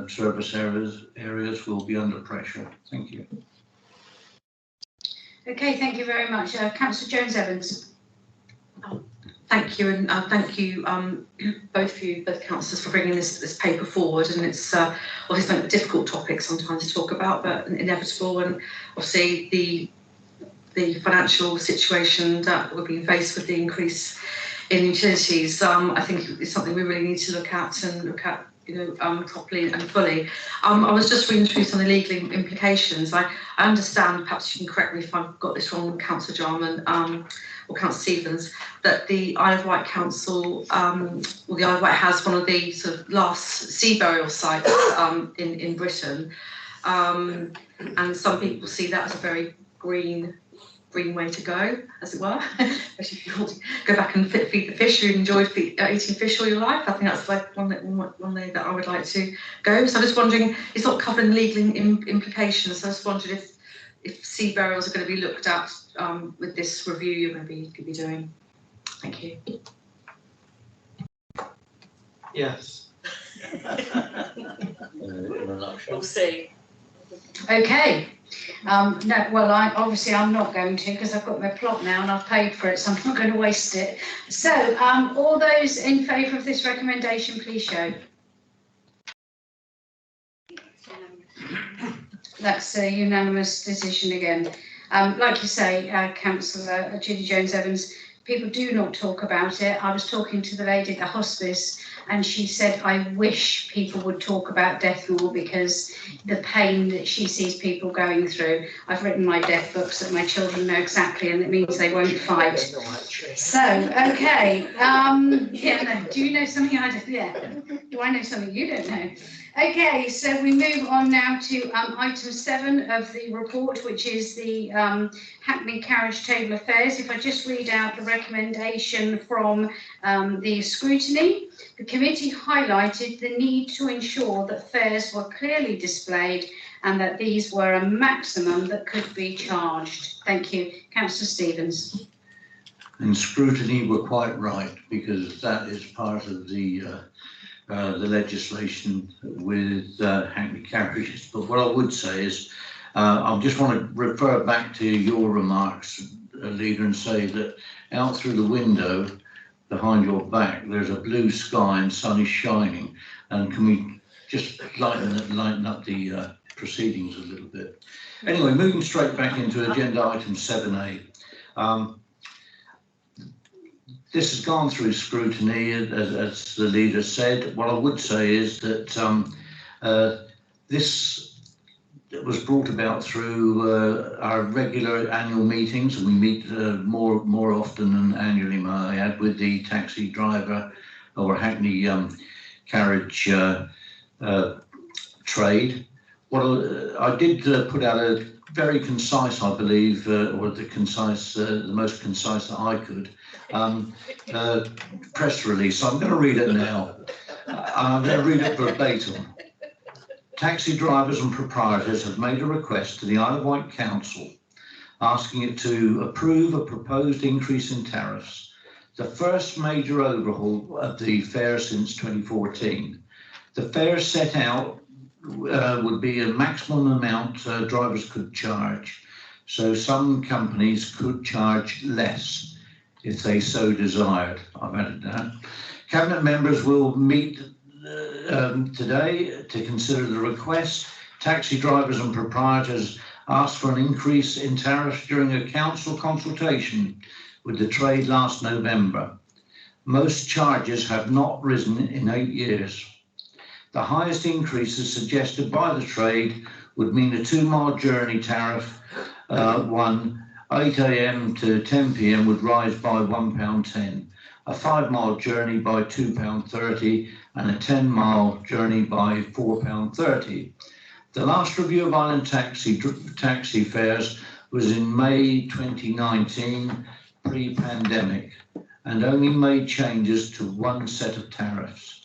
service areas will be under pressure. Thank you. Okay, thank you very much. Councillor Jones-Evans. Thank you, and thank you, both councillors, for bringing this paper forward. And it's obviously a difficult topic sometimes to talk about, but inevitable. And obviously the financial situation that we're being faced with, the increase in utilities, I think it's something we really need to look at properly and fully. I was just reading through some of the legal implications. I understand, perhaps you can correct me if I've got this wrong, Councillor Jarman or Councillor Stevens, that the Isle of Wight Council, the Isle of Wight has one of the sort of last sea burial sites in Britain, and some people see that as a very green way to go, as it were. Especially if you want to go back and feed the fish, you enjoyed eating fish all your life. I think that's like one way that I would like to go. So I'm just wondering, it's not covering legal implications. So I just wondered if sea burials are going to be looked at with this review you're going to be doing. Thank you. Yes. In a nutshell. We'll see. Okay. No, well, I'm not going to, because I've got my plot now and I've paid for it, so I'm not going to waste it. So, all those in favour of this recommendation, please show. That's a unanimous decision again. Like you say, Councillor Judy Jones-Evans, people do not talk about it. I was talking to the lady at the hospice and she said, I wish people would talk about death more, because the pain that she sees people going through. I've written my death books that my children know exactly, and it means they won't fight. So, okay. Do you know something I don't? Yeah. Do I know something you don't know? Okay, so we move on now to item 7 of the report, which is the Hackney Carriage Table Affairs. If I just read out the recommendation from the scrutiny, the committee highlighted the need to ensure that fares were clearly displayed and that these were a maximum that could be charged. Thank you. Councillor Stevens. And scrutiny were quite right, because that is part of the legislation with Hackney carriages. But what I would say is, I just want to refer back to your remarks, Leader, and say that out through the window behind your back there's a blue sky and sun is shining. And can we just lighten up the proceedings a little bit? Anyway, moving straight back into agenda item 7A. This has gone through scrutiny, as the leader said. What I would say is that this was brought about through our regular annual meetings, and we meet more often than annually, may I add, with the taxi driver or Hackney carriage trade. I did put out a very concise, I believe, or the most concise that I could, press release. So I'm going to read it now. I'm going to read it verbatim. taxi drivers and proprietors have made a request to the Isle of Wight Council asking it to approve a proposed increase in tariffs, the first major overhaul of the fare since 2014. The fares set out would be a maximum amount drivers could charge. So some companies could charge less if they so desired. I've added that. Cabinet members will meet today to consider the request. Taxi drivers and proprietors asked for an increase in tariffs during a council consultation with the trade last November. Most charges have not risen in 8 years. The highest increases suggested by the trade would mean a 2-mile journey tariff, 8 a.m. to 10 p.m. would rise by £1.10, a 5-mile journey by £2.30, and a 10-mile journey by £4.30. The last review of island taxi fares was in May 2019, pre-pandemic, and only made changes to one set of tariffs.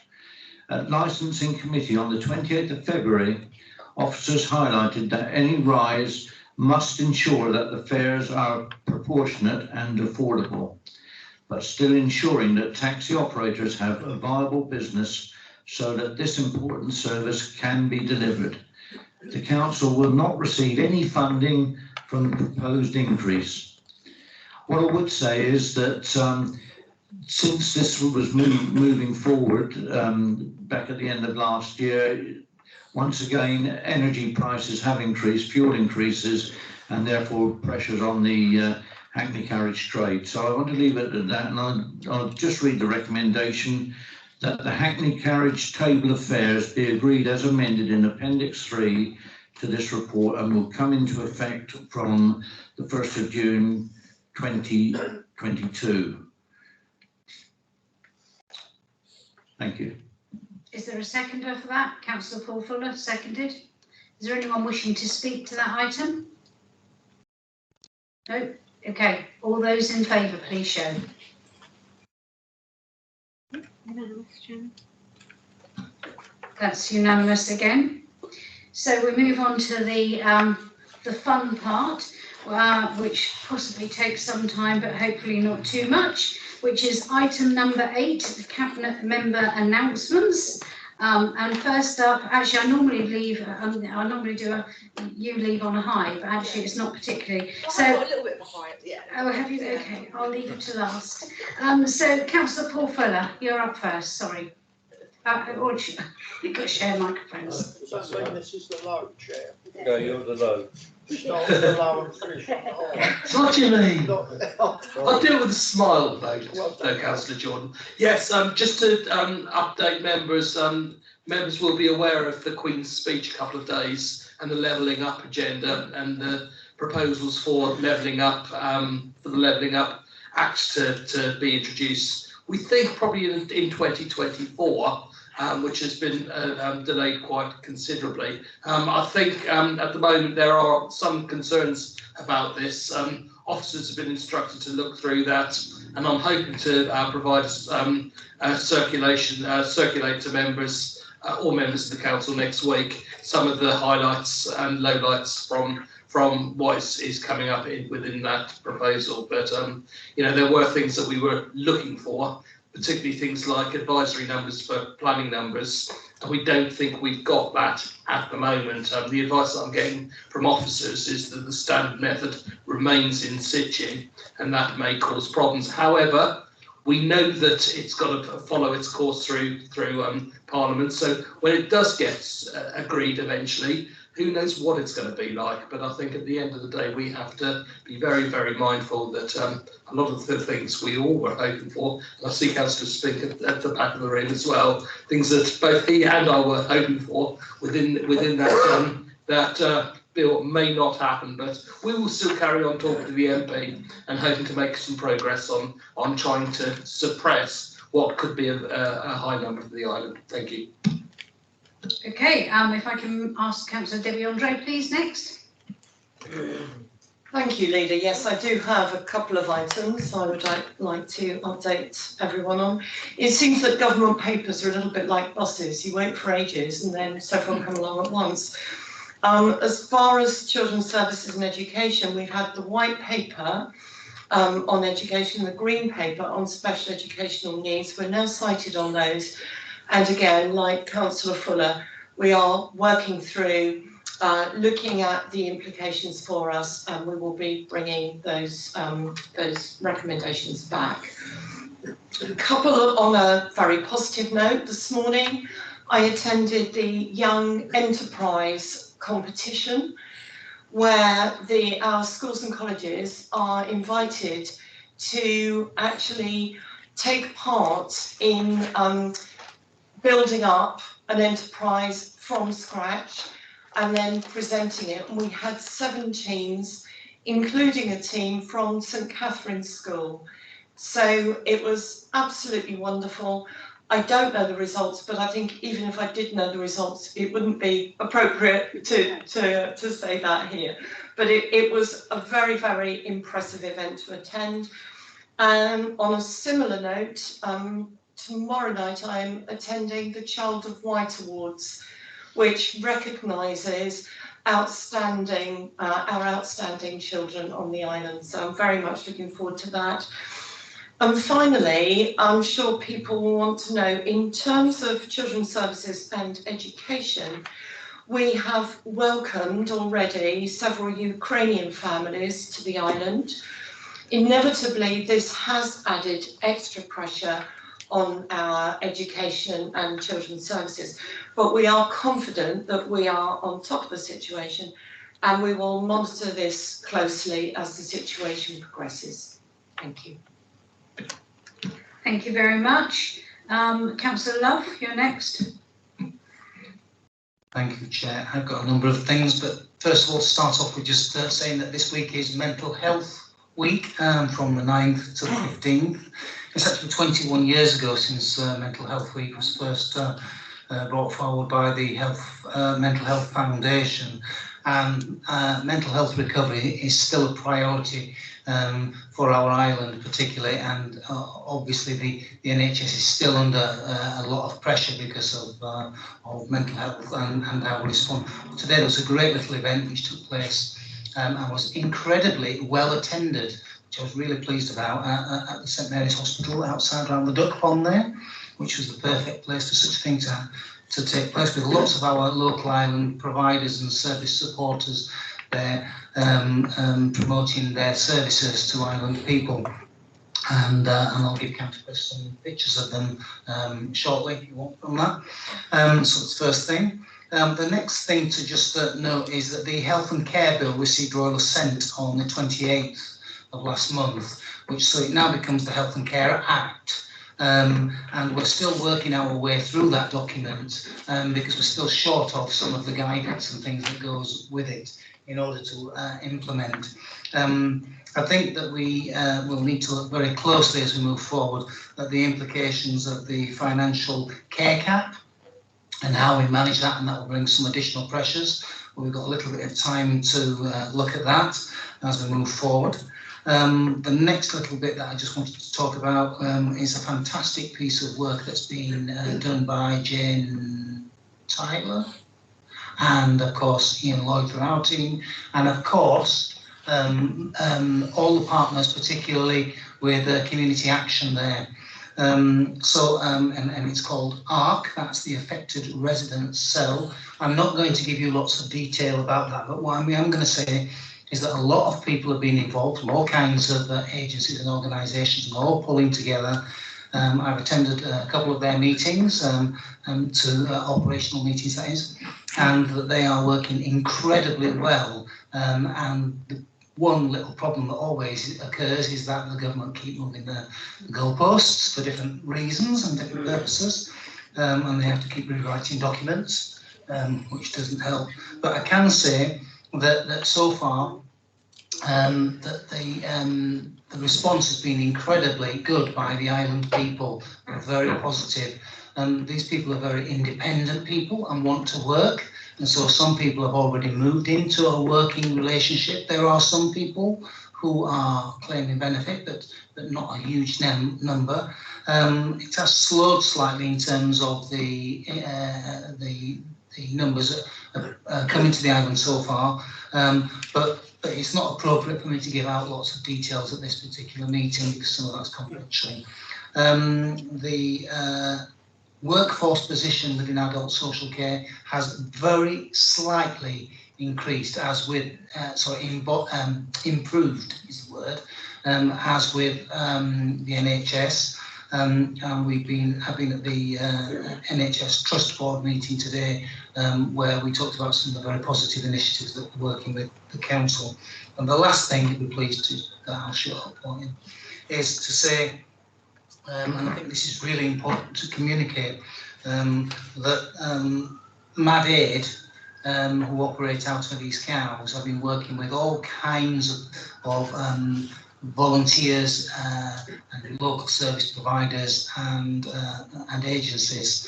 At licensing committee on the 28th of February, officers highlighted that any rise must ensure that the fares are proportionate and affordable, but still ensuring that taxi operators have a viable business so that this important service can be delivered. The council will not receive any funding from the proposed increase. What I would say is that since this was moving forward back at the end of last year, once again, energy prices have increased, fuel increases, and therefore pressures on the Hackney Carriage trade. So I want to leave it at that, and I'll just read the recommendation that the Hackney Carriage table of fares be agreed as amended in Appendix 3 to this report and will come into effect from the 1st of June 2022. Thank you. Is there a seconder for that? Councillor Paul Fuller, seconded. Is there anyone wishing to speak to that item? No? Okay. All those in favour, please show. Unanimous, Chairman. That's unanimous again. So we move on to the fun part, which possibly takes some time, but hopefully not too much, which is item number 8, the Cabinet Member announcements. And first up, actually, I normally leave, I normally do you leave on a high, but actually it's not particularly. So, I've got a little bit of a high, yeah. Oh, have you? Okay, I'll leave it to last. So, Councillor Paul Fuller, you're up first, sorry. Or you've got to share microphones. Does that mean this is the low chair? No, you're the low. Start with the low and finish. What do you mean? I'll I'll do it with a smile, though, Councillor Jordan. Yes, just to update members, members will be aware of the Queen's speech a couple of days and the levelling up agenda and the proposals for levelling up, for the Levelling Up Act to be introduced. We think probably in 2024. Which has been delayed quite considerably. I think at the moment there are some concerns about this. Officers have been instructed to look through that, and I'm hoping to provide circulate to members, all members of the council next week, some of the highlights and lowlights from what is coming up within that proposal. But you know, there were things that we were looking for, particularly things like advisory numbers for planning numbers, and we don't think we've got that at the moment. The advice that I'm getting from officers is that the standard method remains in situ, and that may cause problems. However, we know that it's got to follow its course through Parliament, so when it does get agreed eventually, who knows what it's going to be like. But I think at the end of the day, we have to be very, very mindful that a lot of the things we all were hoping for, and I see Councillor Spink at the back of the room as well, things that both he and I were hoping for within that bill may not happen, but we will still carry on talking to the MP and hoping to make some progress on trying to suppress what could be a high number for the island. Thank you. Okay, if I can ask Councillor Debbie Andre, please, next. Thank you, Leader. Yes, I do have a couple of items I would like to update everyone on. It seems that government papers are a little bit like buses. You wait for ages and then several come along at once. As far as children's services and education, we've had the white paper on education, the green paper on special educational needs. We're now cited on those. And again, like Councillor Fuller, we are working through looking at the implications for us, and we will be bringing those recommendations back. A couple on a very positive note, this morning I attended the Young Enterprise competition, where our schools and colleges are invited to actually take part in building up an enterprise from scratch and then presenting it. And we had 7 teams, including a team from St Catherine's School. So it was absolutely wonderful. I don't know the results, but I think even if I did know the results, it wouldn't be appropriate to say that here. But it was a very, very impressive event to attend. And on a similar note, tomorrow night I'm attending the Child of White Awards, which recognises our outstanding children on the island. So I'm very much looking forward to that. And finally, I'm sure people will want to know, in terms of children's services and education, we have welcomed already several Ukrainian families to the island. Inevitably, this has added extra pressure on our education and children's services, but we are confident that we are on top of the situation, and we will monitor this closely as the situation progresses. Thank you. Thank you very much. Councillor Love, you're next. Thank you, Chair. I've got a number of things, but first of all, to start off with just saying that this week is Mental Health Week from the 9th to the 15th. It's actually 21 years ago since Mental Health Week was first brought forward by the Mental Health Foundation. And mental health recovery is still a priority for our island particularly, and obviously the NHS is still under a lot of pressure because of mental health and how we respond. Today there was a great little event which took place and was incredibly well attended, which I was really pleased about, at the St Mary's Hospital outside around the duck pond there, which was the perfect place for such a thing to take place, with lots of our local island providers and service supporters there promoting their services to island people. And I'll give Councillor some pictures of them shortly if you want from that. So that's the first thing. The next thing to just note is that the Health and Care Bill received royal assent on the 28th of last month, so it now becomes the Health and Care Act. And we're still working our way through that document because we're still short of some of the guidance and things that goes with it in order to implement. I think that we will need to look very closely as we move forward at the implications of the financial care cap and how we manage that, and that will bring some additional pressures. But we've got a little bit of time to look at that as we move forward. The next little bit that I just wanted to talk about is a fantastic piece of work that's been done by Jane Tyler and of course Ian Lloyd from our team, and of course all the partners, particularly with Community Action there. And it's called ARC, that's the Affected Residents Cell. I'm not going to give you lots of detail about that, but what I am going to say is that a lot of people have been involved from all kinds of agencies and organisations, and all pulling together. I've attended a couple of their meetings, operational meetings that is, and that they are working incredibly well. And the one little problem that always occurs is that the government keep moving the goalposts for different reasons and different purposes, and they have to keep rewriting documents, which doesn't help. But I can say that so far that the response has been incredibly good by the island people. They're very positive, and these people are very independent people and want to work, And so some people have already moved into a working relationship. There are some people who are claiming benefit, but not a huge number. It has slowed slightly in terms of the numbers that are coming to the island so far, but it's not appropriate for me to give out lots of details at this particular meeting because some of that's confidential. The workforce position within adult social care has very slightly increased, as with improved is the word, as with the NHS. And we've been at the NHS Trust Board meeting today, where we talked about some of the very positive initiatives that we're working with the council. And the last thing you'll be pleased to, that I'll shut up on, is to say, and I think this is really important to communicate, that Mad Aid, who operate out of East Cowes, have been working with all kinds of volunteers and local service providers and agencies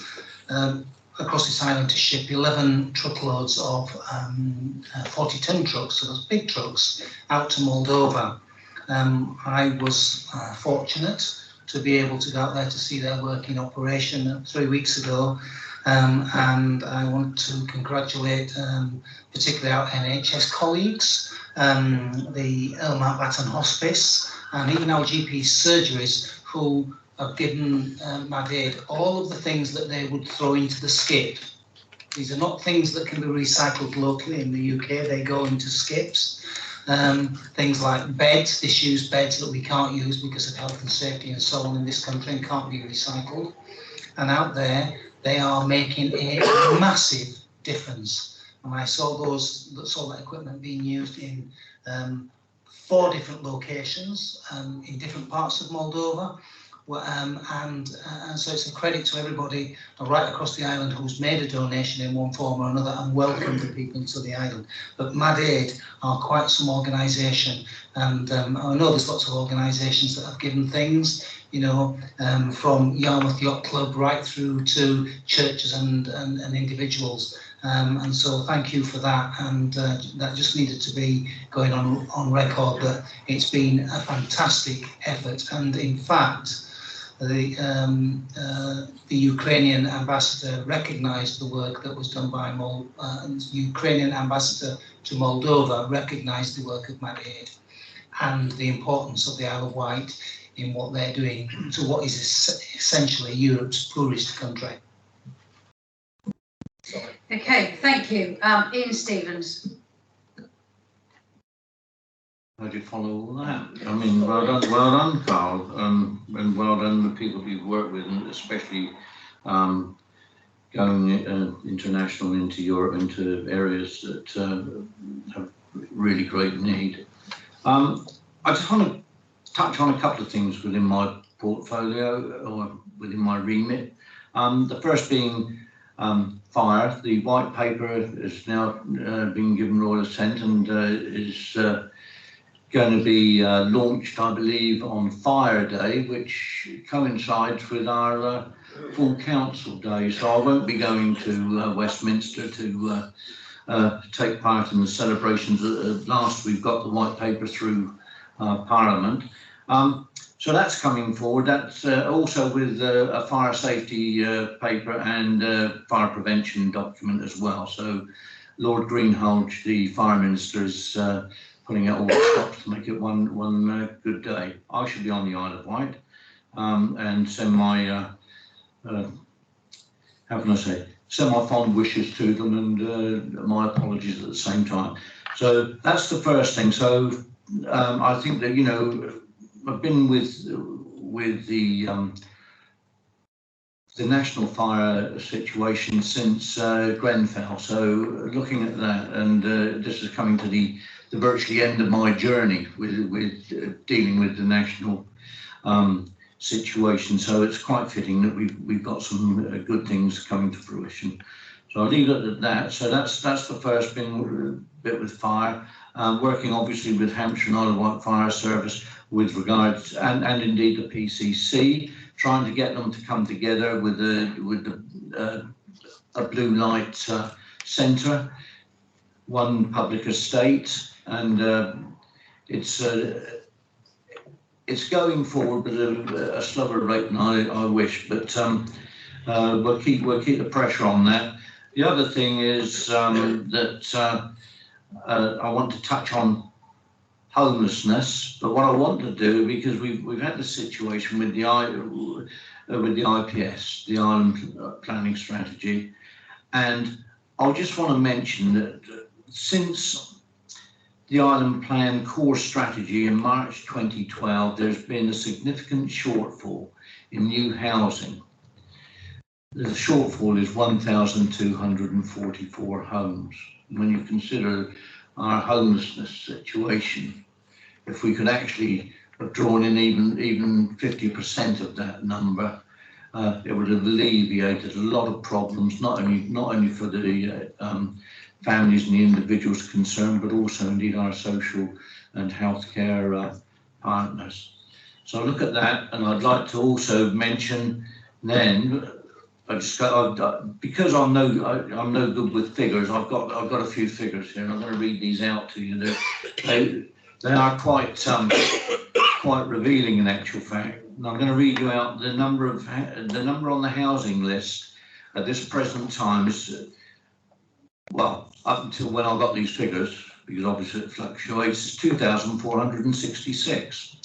across this island to ship 11 truckloads of 40-ton trucks, so those big trucks, out to Moldova. I was fortunate to be able to go out there to see their work in operation 3 weeks ago, and I want to congratulate particularly our NHS colleagues, the Earl Mountbatten Hospice, and even our GP surgeries, who have given Mad Aid all of the things that they would throw into the skip. These are not things that can be recycled locally in the UK, they go into skips. Things like beds, disused beds that we can't use because of health and safety and so on in this country and can't be recycled. And out there, they are making a massive difference. And I saw that equipment being used in 4 different locations in different parts of Moldova. And so it's a credit to everybody right across the island who's made a donation in one form or another and welcomed the people to the island. But Mad Aid are quite some organisation, and I know there's lots of organisations that have given things, you know, from Yarmouth Yacht Club right through to churches and individuals. And so thank you for that, and that just needed to be going on record that it's been a fantastic effort. And in fact, the Ukrainian ambassador recognised the work that was done by the Ukrainian ambassador to Moldova recognised the work of Mad Aid and the importance of the Isle of Wight in what they're doing to what is essentially Europe's poorest country. Okay, thank you. Ian Stevens. How do you follow all that? I mean, well done, Carl, and well done the people you've worked with, and especially going international into Europe, into areas that have really great need. I just want to touch on a couple of things within my portfolio or within my remit. The first being fire. The white paper has now been given royal assent and is going to be launched, I believe, on Fire Day, which coincides with our full council day. So I won't be going to Westminster to take part in the celebrations. At last, we've got the white paper through Parliament. So that's coming forward. That's also with a fire safety paper and fire prevention document as well. So Lord Greenhalgh, the Fire Minister, is putting out all the stops to make it one good day. I should be on the Isle of Wight and send my, how can I say, send my fond wishes to them and my apologies at the same time. So that's the first thing. So I think that, you know, I've been with the national fire situation since Grenfell. So looking at that, and this is coming to the virtually end of my journey with dealing with the national situation. So it's quite fitting that we've got some good things coming to fruition. So I'll leave it at that. So that's the first bit with fire. Working obviously with Hampshire and Isle of Wight Fire Service with regards, and indeed the PCC, trying to get them to come together with a blue light centre, one public estate, and it's going forward at a slower rate than I wish, but we'll keep the pressure on that. The other thing is that I want to touch on homelessness, but what I want to do, because we've had the situation with the IPS, the Island Planning Strategy, and I just want to mention that since the Island Plan Core Strategy in March 2012, there's been a significant shortfall in new housing. The shortfall is 1,244 homes. When you consider our homelessness situation, if we could actually have drawn in even 50% of that number, it would have alleviated a lot of problems, not only for the families and the individuals concerned, but also indeed our social and healthcare partners. So I look at that, and I'd like to also mention then, because I'm no good with figures, I've got a few figures here, and I'm going to read these out to you. They are quite revealing in actual fact. And I'm going to read you out the number on the housing list at this present time is, well, up until when I got these figures, because obviously it fluctuates, is 2,466.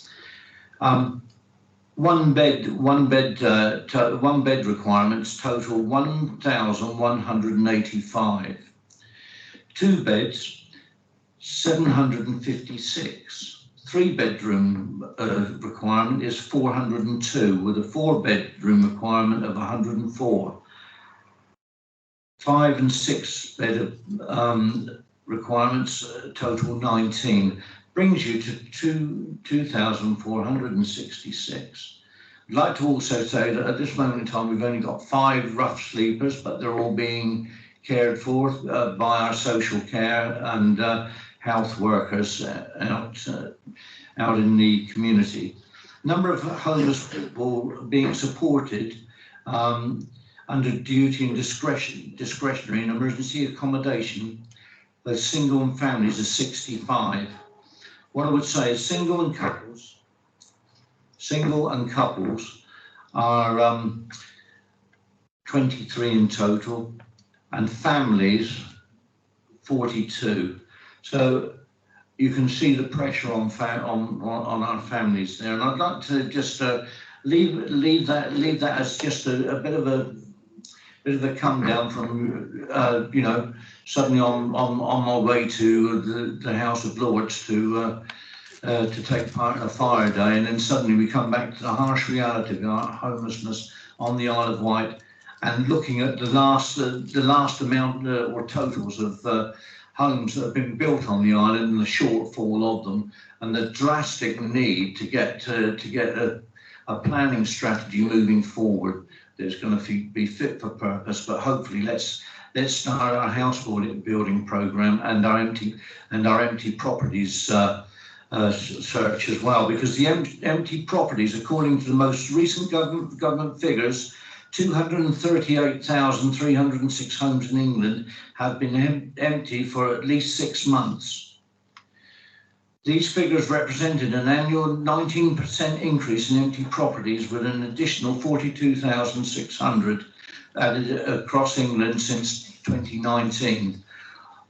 One bed requirements total 1,185. 2 beds, 756. 3-bedroom requirement is 402, with a 4-bedroom requirement of 104. 5 and 6 bed requirements total 19, brings you to 2,466. I'd like to also say that at this moment in time we've only got 5 rough sleepers, but they're all being cared for by our social care and health workers out in the community. Number of homeless people being supported under duty and discretionary and emergency accommodation, both single and families, is 65. What I would say is single and couples are 23 in total, and families 42. So you can see the pressure on our families there, and I'd like to just leave that as just a bit of a come down from suddenly on my way to the House of Lords to take part in a fire day, and then suddenly we come back to the harsh reality of our homelessness on the Isle of Wight, and looking at the last amount or totals of homes that have been built on the island and the shortfall of them, and the drastic need to get a planning strategy moving forward that's going to be fit for purpose. But hopefully let's start our house building program and our empty properties search as well, because the empty properties, according to the most recent government figures, 238,306 homes in England have been empty for at least 6 months. These figures represented an annual 19% increase in empty properties, with an additional 42,600 added across England since 2019.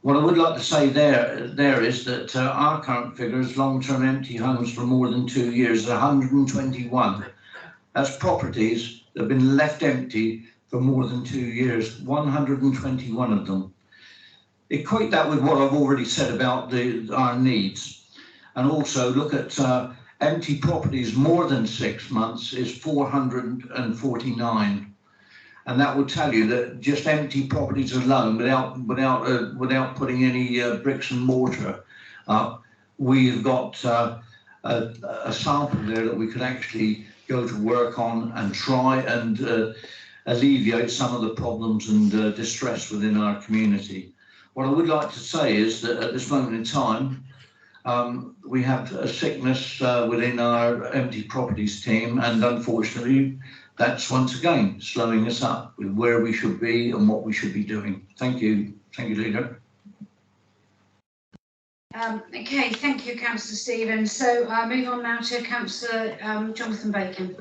What I would like to say there is that our current figures, long-term empty homes for more than 2 years, is 121. That's properties that have been left empty for more than 2 years, 121 of them. Equate that with what I've already said about our needs, and also look at empty properties more than 6 months is 449. And that will tell you that just empty properties alone, without putting any bricks and mortar, we've got a sample there that we could actually go to work on and try and alleviate some of the problems and distress within our community. What I would like to say is that at this moment in time, we have a sickness within our empty properties team, and unfortunately, that's once again slowing us up with where we should be and what we should be doing. Thank you. Thank you, Leader. Okay, thank you, Councillor Stevens. So move on now to Councillor Jonathan Bacon.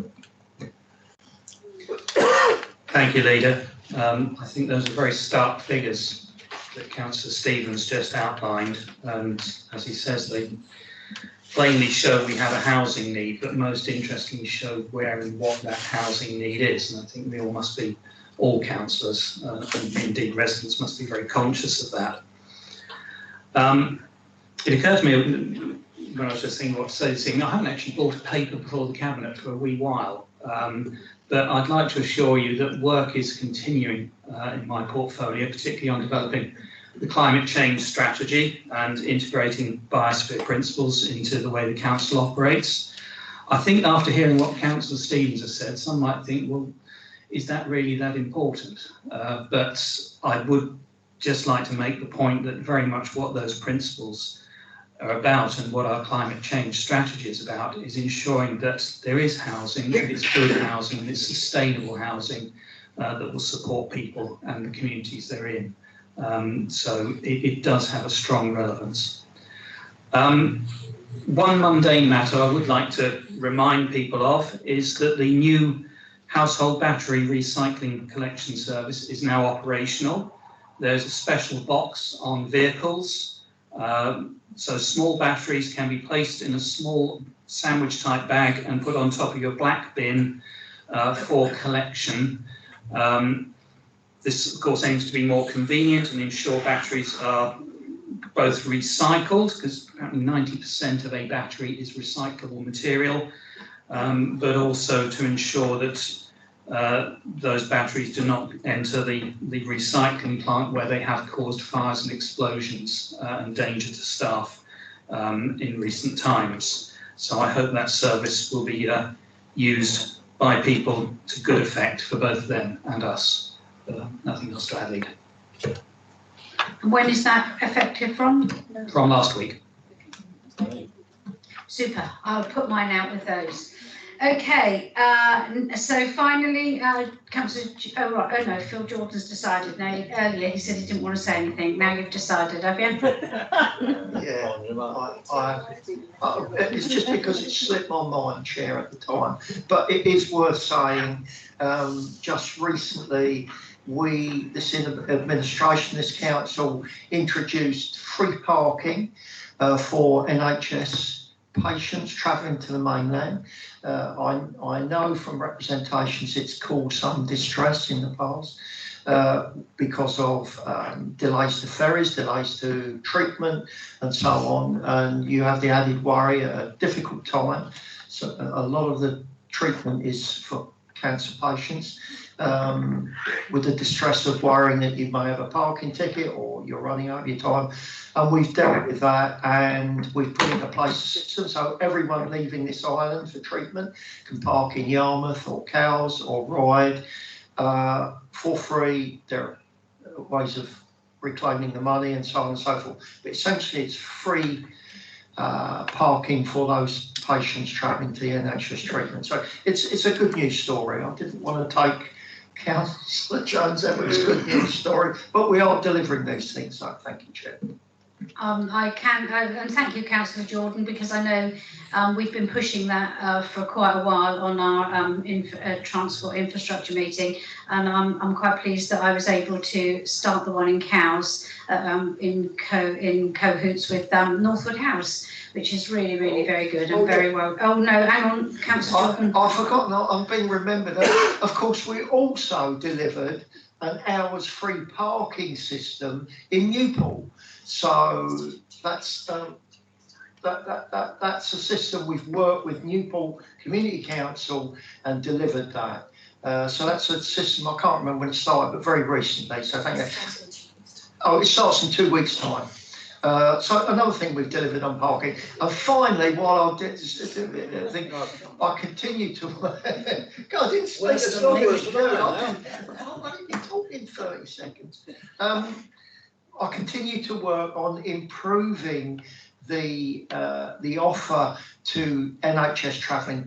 Thank you, Leader. I think those are very stark figures that Councillor Stevens just outlined, and as he says, they plainly show we have a housing need, but most interestingly show where and what that housing need is. And I think we all must be, all councillors and indeed residents must be very conscious of that. It occurred to me when I was just thinking what to say, I haven't actually bought a paper before the Cabinet for a wee while, but I'd like to assure you that work is continuing in my portfolio, particularly on developing the climate change strategy and integrating biosphere principles into the way the council operates. I think after hearing what Councillor Stevens has said, some might think, well, is that really that important? But I would just like to make the point that very much what those principles are about and what our climate change strategy is about is ensuring that there is housing, that it's good housing, that it's sustainable housing that will support people and the communities they're in. So it does have a strong relevance. One mundane matter I would like to remind people of is that the new household battery recycling collection service is now operational. There's a special box on vehicles, so small batteries can be placed in a small sandwich type bag and put on top of your black bin for collection. This of course aims to be more convenient and ensure batteries are both recycled, because apparently 90% of a battery is recyclable material, but also to ensure that those batteries do not enter the recycling plant where they have caused fires and explosions and danger to staff in recent times. So I hope that service will be used by people to good effect for both them and us. Nothing else to add, Leader. And when is that effective from? From last week. Super. I'll put mine out with those. Okay, so finally, Councillor, Phil Jordan's decided. Now, earlier he said he didn't want to say anything. Now you've decided, have you? Yeah, it's just because it slipped my mind, Chair, at the time. But it is worth saying, just recently, this administration, this council, introduced free parking for NHS patients travelling to the mainland. I know from representations it's caused some distress in the past because of delays to ferries, delays to treatment and so on, and you have the added worry at a difficult time. So a lot of the treatment is for cancer patients, with the distress of worrying that you may have a parking ticket or you're running over your time. And we've dealt with that, and we've put into place a system so everyone leaving this island for treatment can park in Yarmouth or Cowes or Ryde for free. There are ways of reclaiming the money and so on and so forth. But essentially it's free parking for those patients travelling to the NHS treatment. So it's a good news story. I didn't want to take Councillor Jones-Edwards' good news story, but we are delivering these things, so thank you, Chair. I can, and thank you, Councillor Jordan, because I know we've been pushing that for quite a while on our transport infrastructure meeting, and I'm quite pleased that I was able to start the one in Cowes in cahoots with Northwood House, which is really, really very good and very well. Oh no, hang on, Councillor Jordan. I've forgotten, I'm being remembered. Of course, we also delivered an hours free parking system in Newport. So that's a system we've worked with Newport Community Council and delivered that. So that's a system, I can't remember when it started, but very recently. So thank you. Oh, it starts in 2 weeks' time. So another thing we've delivered on parking. And finally, while I did think, I continue to work. God, I didn't speak as long as you. I didn't be talking 30 seconds. I continue to work on improving the offer to NHS travelling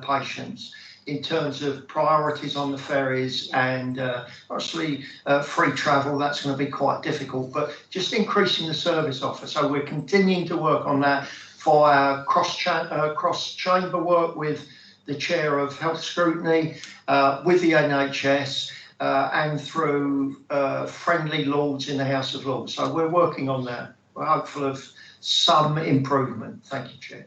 patients. in terms of priorities on the ferries and obviously free travel, that's going to be quite difficult, but just increasing the service offer. So we're continuing to work on that via cross-chamber work with the Chair of Health Scrutiny, with the NHS, and through friendly lords in the House of Lords. So we're working on that. We're hopeful of some improvement. Thank you, Chair.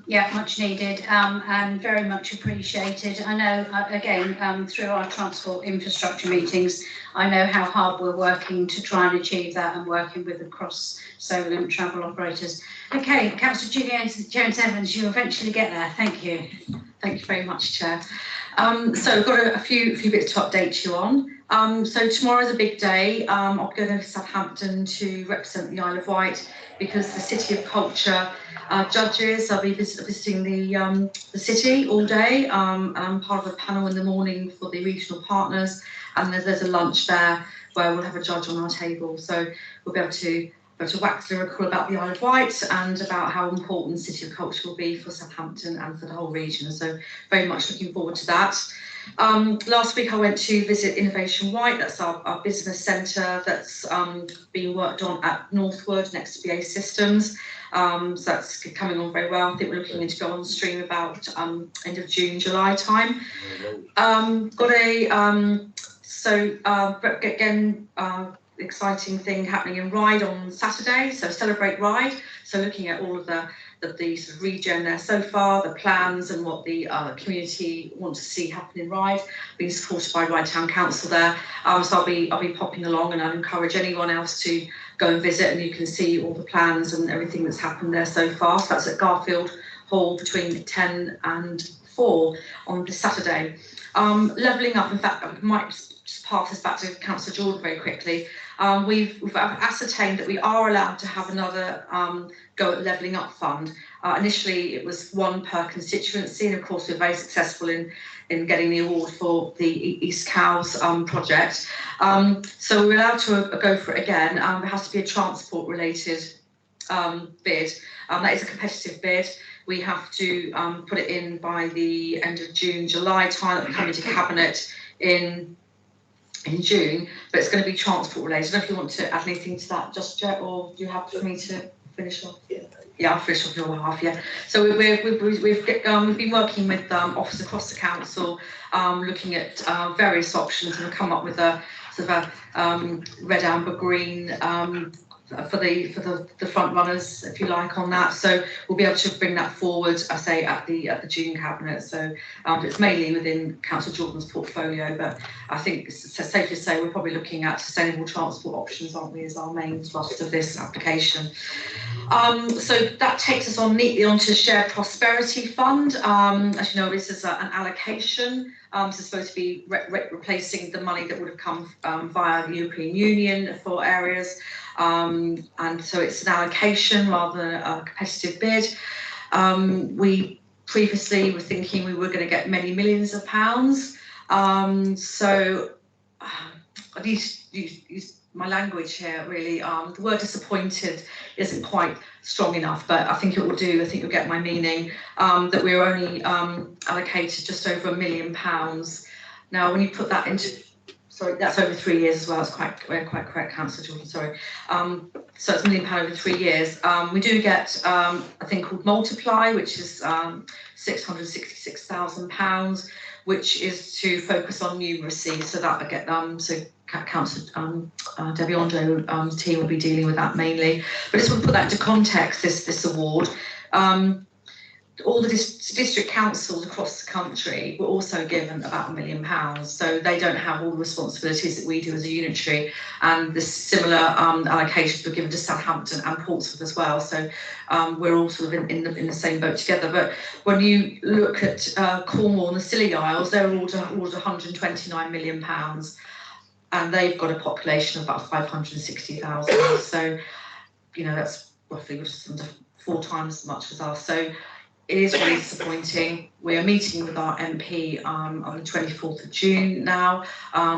Yeah, much needed and very much appreciated. I know, again, through our transport infrastructure meetings, I know how hard we're working to try and achieve that and working with the cross-Solent travel operators. Okay, Councillor Julian Jones-Evans, you'll eventually get there. Thank you. Thank you very much, Chair. So we've got a few bits to update you on. So tomorrow's a big day. I'll go to Southampton to represent the Isle of Wight because the City of Culture judges. I'll be visiting the city all day. And I'm part of a panel in the morning for the regional partners, and there's a lunch there where we'll have a judge on our table. So we'll be able to wax lyrical about the Isle of Wight and about how important the City of Culture will be for Southampton and for the whole region. So very much looking forward to that. Last week I went to visit Innovation Wight. That's our business centre that's being worked on at Northwood next to BA Systems. So that's coming on very well. I think we're looking to go on stream about end of June, July time. Exciting thing happening in Ryde on Saturday, so Celebrate Ryde. So looking at all of the sort of regen there so far, the plans and what the community want to see happen in Ryde, being supported by Ryde Town Council there. So I'll be popping along, and I'd encourage anyone else to go and visit, and you can see all the plans and everything that's happened there so far. So that's at Garfield Hall between 10 and 4 on this Saturday. Levelling up, in fact, I might just pass this back to Councillor Jordan very quickly. We've ascertained that we are allowed to have another go at Levelling Up Fund. Initially, it was one per constituency, and of course, we're very successful in getting the award for the East Cowes project. So we're allowed to go for it again. There has to be a transport-related bid. That is a competitive bid. We have to put it in by the end of June, July time. It'll be coming to Cabinet in June, but it's going to be transport related. I don't know if you want to add anything to that, just Jet, or do you have for me to finish off? Yeah, I'll finish off your behalf. Yeah. So we've been working with officers across the council, looking at various options, and we've come up with a sort of a red, amber, green for the front runners, if you like, on that. So we'll be able to bring that forward, I say, at the June Cabinet. So it's mainly within Councillor Jordan's portfolio, but I think it's safe to say we're probably looking at sustainable transport options, aren't we, as our main thrust of this application. So that takes us on neatly onto Shared Prosperity Fund. As you know, this is an allocation. This is supposed to be replacing the money that would have come via the European Union for areas. And so it's an allocation rather than a competitive bid. We previously were thinking we were going to get many millions of pounds. So I need to use my language here, really. The word disappointed isn't quite strong enough, but I think it will do. I think you'll get my meaning, that we're only allocated just over £1 million. Now, when you put that into, sorry, that's over 3 years as well. It's quite correct, Councillor Jordan. Sorry. So it's £1 million over 3 years. We do get a thing called Multiply, which is £666,000, which is to focus on numeracy. So that I get so Councillor Debbie Ondo team will be dealing with that mainly. But just want to put that into context. This award. All the district councils across the country were also given about £1 million, so they don't have all the responsibilities that we do as a unitary, and the similar allocations were given to Southampton and Portsmouth as well, so we're all sort of in the same boat together. But when you look at Cornwall and the Scilly Isles, they're all £129 million, and they've got a population of about 560,000, so you know that's roughly just under 4 times as much as us. So it is really disappointing. We are meeting with our MP on the 24th of June now,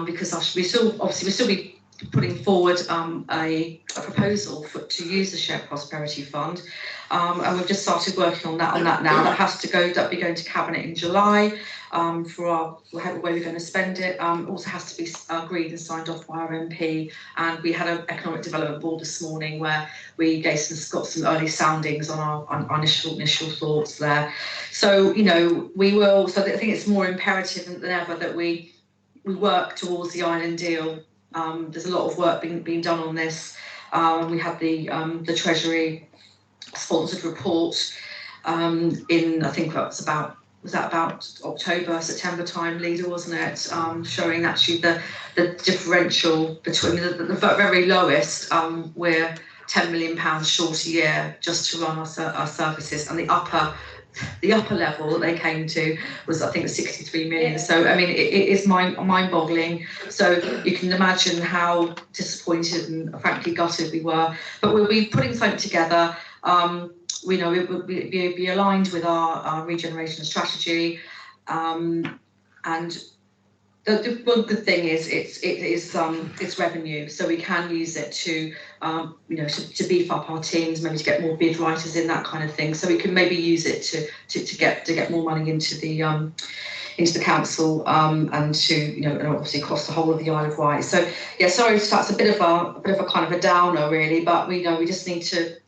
because we'll still be putting forward a proposal to use the Shared Prosperity Fund, and we've just started working on that now. That has to go. That'll be going to Cabinet in July for our way we're going to spend it. Also has to be agreed and signed off by our MP. And we had an economic development board this morning where we got some early soundings on our initial thoughts there. So we will. So I think it's more imperative than ever that we work towards the island deal. There's a lot of work being done on this. We had the Treasury sponsored report in, I think was that about October, September time, Leader, wasn't it? Showing actually the differential between the very lowest, we're £10 million short a year just to run our services, and the upper level that they came to was, I think, 63 million. So I mean, it is mind-boggling. So you can imagine how disappointed and frankly gutted we were. But we'll be putting something together. We know it will be aligned with our regeneration strategy, and the one good thing is it's revenue, so we can use it to to beef up our teams, maybe to get more bid writers in, that kind of thing. So we can maybe use it to get more money into the council, and to and obviously across the whole of the Isle of Wight. So yeah, sorry, that's a bit of a kind of a downer really, but we just need to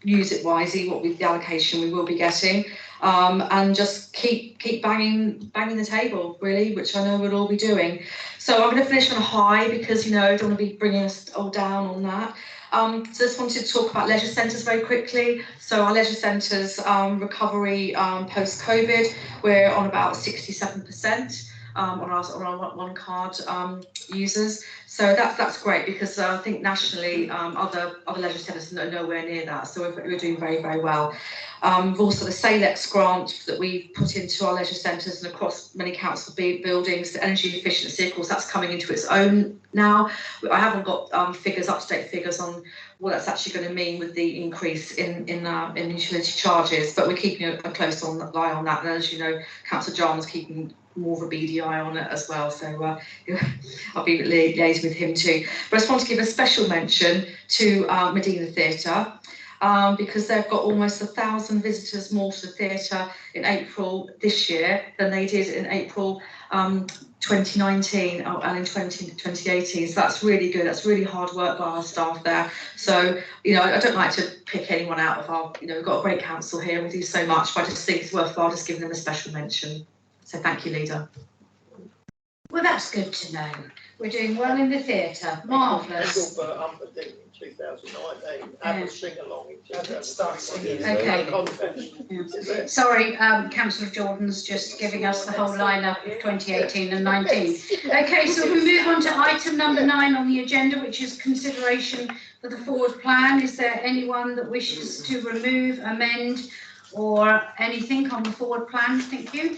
use it wisely. What with the allocation we will be getting, and just keep banging the table really, which I know we'll all be doing. So I'm going to finish on a high because I don't want to be bringing us all down on that. So just wanted to talk about leisure centres very quickly. So our leisure centres recovery post-COVID, we're on about 67%. On our one card users, so that's great because I think nationally other leisure centres are nowhere near that, so we're doing very, very well. We've also the Salex grant that we put into our leisure centres and across many council buildings, the energy efficiency, of course, that's coming into its own now. I haven't got up-to-date figures on what that's actually going to mean with the increase in utility charges, but we're keeping a close eye on that, and as you know, Councillor Jarman's keeping more of a beady eye on it as well, so I'll be liaising with him too. But I just want to give a special mention to Medina Theatre, because they've got almost 1,000 visitors more to the theatre in April this year than they did in April 2019 and in 2018. So that's really good. That's really hard work by our staff there. So I don't like to pick anyone out of our, we've got a great council here and we do so much, but I just think it's worthwhile just giving them a special mention. So thank you, Leader. Well, that's good to know. We're doing well in the theatre. Marvellous. 2019, have a sing along in 2019. Okay. Sorry, Councillor Jordan's just giving us the whole lineup of 2018 and 19. Okay, so we move on to item number 9 on the agenda, which is consideration for the forward plan. Is there anyone that wishes to remove, amend, or anything on the forward plan? Thank you.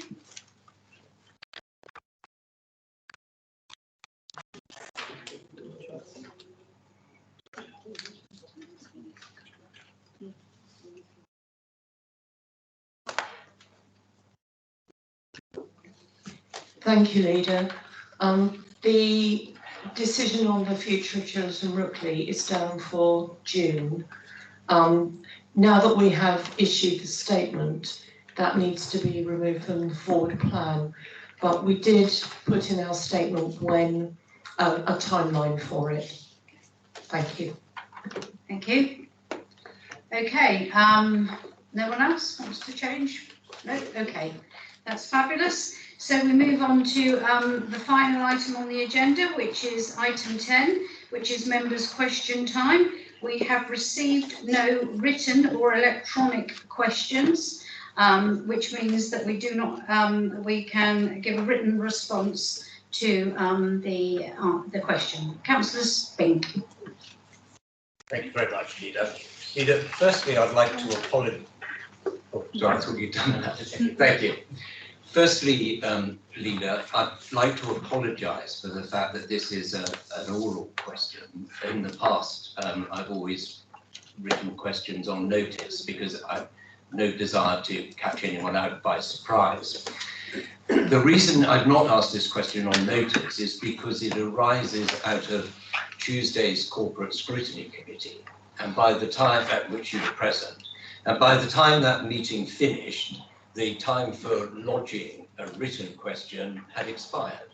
Thank you, Leader. The decision on the future of Chiltern Rookley is down for June. Now that we have issued the statement, that needs to be removed from the forward plan. But we did put in our statement when a timeline for it. Thank you. Thank you. Okay, no one else wants to change? No? Okay, that's fabulous. So we move on to the final item on the agenda, which is item 10, which is members' question time. We have received no written or electronic questions, which means that we do not, we can give a written response to the question. Councillor Spink. Thank you very much, Leader. Leader, firstly, I'd like to apologise. Oh, sorry, I thought you'd done that. Thank you. Firstly, Leader, I'd like to apologise for the fact that this is an oral question. In the past, I've always written questions on notice because I've no desire to catch anyone out by surprise. The reason I've not asked this question on notice is because it arises out of Tuesday's Corporate Scrutiny Committee, and by the time at which you were present, and by the time that meeting finished, the time for lodging a written question had expired,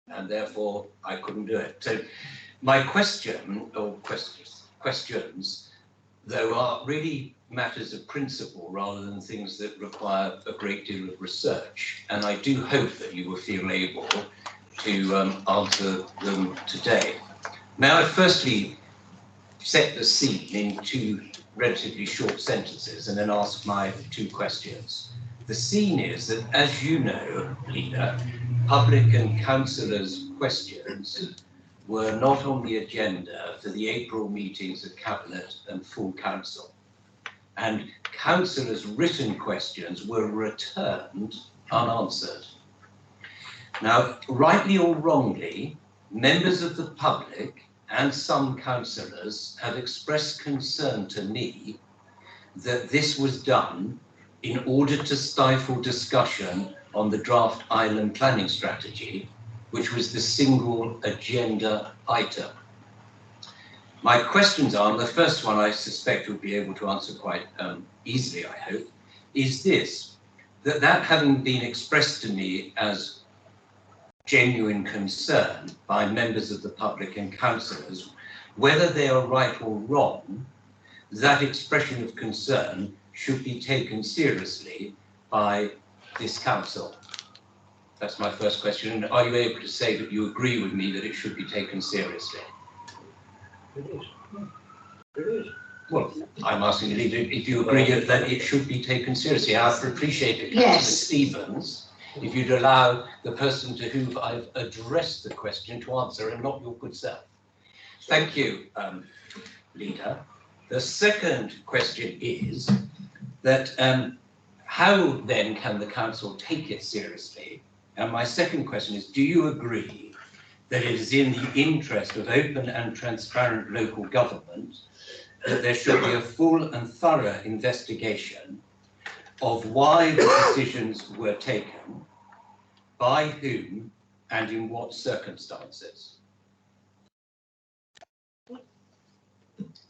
and therefore I couldn't do it. So my question, or questions, though, are really matters of principle rather than things that require a great deal of research. And I do hope that you will feel able to answer them today. Now, I firstly set the scene in two relatively short sentences and then ask my two questions. The scene is that, as you know, Leader, public and councillors' questions were not on the agenda for the April meetings of Cabinet and full council. And councillors' written questions were returned unanswered. Now, rightly or wrongly, members of the public and some councillors have expressed concern to me that this was done in order to stifle discussion on the draft island planning strategy, which was the single agenda item. My questions are, and the first one I suspect you'll be able to answer quite easily, I hope, is this, that having been expressed to me as genuine concern by members of the public and councillors, whether they are right or wrong, that expression of concern should be taken seriously by this council. That's my first question. Are you able to say that you agree with me that it should be taken seriously? It is. It is. Well, I'm asking the leader if you agree that it should be taken seriously. I would appreciate it, Councillor Yes. Stevens, if you'd allow the person to whom I've addressed the question to answer and not your good self. Thank you, Leader. The second question is that how then can the council take it seriously? And my second question is, do you agree that it is in the interest of open and transparent local government that there should be a full and thorough investigation of why the decisions were taken, by whom, and in what circumstances?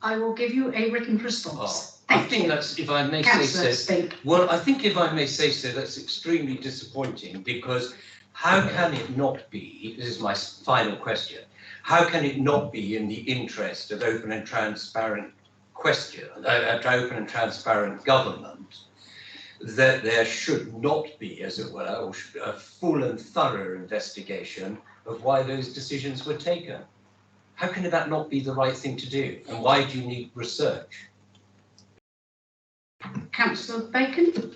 I will give you a written response. I Thank think you. that's, if I may say Councillor so, Speak. well, I think if I may say so, that's extremely disappointing, because how can it not be, this is my final question, how can it not be in the interest of open and transparent open and transparent government that there should not be, as it were, a full and thorough investigation of why those decisions were taken? How can that not be the right thing to do? And why do you need research? Councillor Bacon.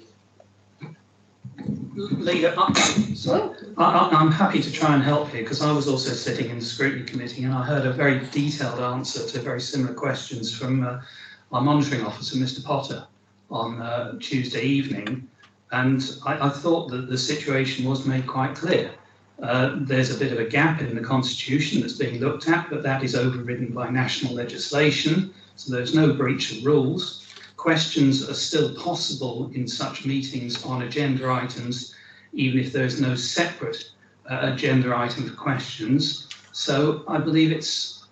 Leader, I'm happy to try and help here, because I was also sitting in the scrutiny committee and I heard a very detailed answer to very similar questions from our monitoring officer, Mr. Potter, on Tuesday evening, and I thought that the situation was made quite clear. There's a bit of a gap in the constitution that's being looked at, but that is overridden by national legislation, so there's no breach of rules. Questions are still possible in such meetings on agenda items, even if there's no separate agenda item for questions. So I believe it's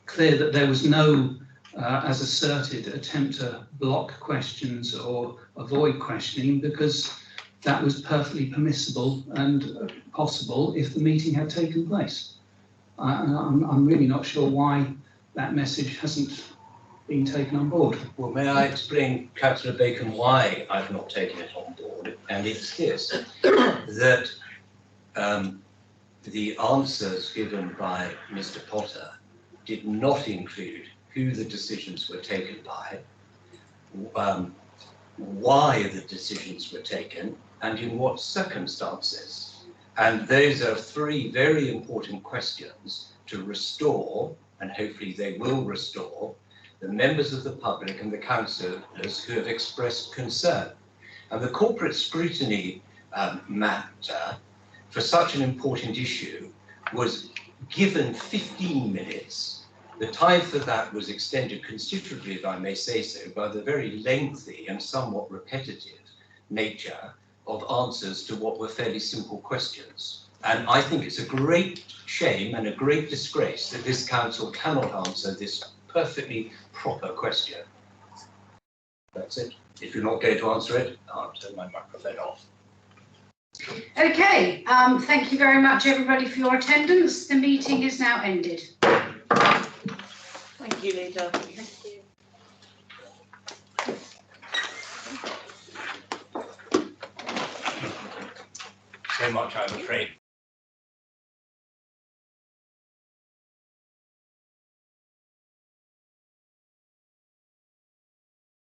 clear that there was no, as asserted, attempt to block questions or avoid questioning, because that was perfectly permissible and possible if the meeting had taken place. I'm really not sure why that message hasn't been taken on board. Well, may I explain, Councillor Bacon, why I've not taken it on board? And it's this, that the answers given by Mr. Potter did not include who the decisions were taken by, why the decisions were taken, and in what circumstances. And those are three very important questions to restore, and hopefully they will restore, the members of the public and the councillors who have expressed concern. And the corporate scrutiny matter for such an important issue was given 15 minutes. The time for that was extended considerably, if I may say so, by the very lengthy and somewhat repetitive nature of answers to what were fairly simple questions. And I think it's a great shame and a great disgrace that this council cannot answer this perfectly proper question. That's it. If you're not going to answer it, I'll turn my microphone off. Okay, thank you very much everybody for your attendance. The meeting is now ended. Thank you, Leader. Thank you. So much, I'm afraid.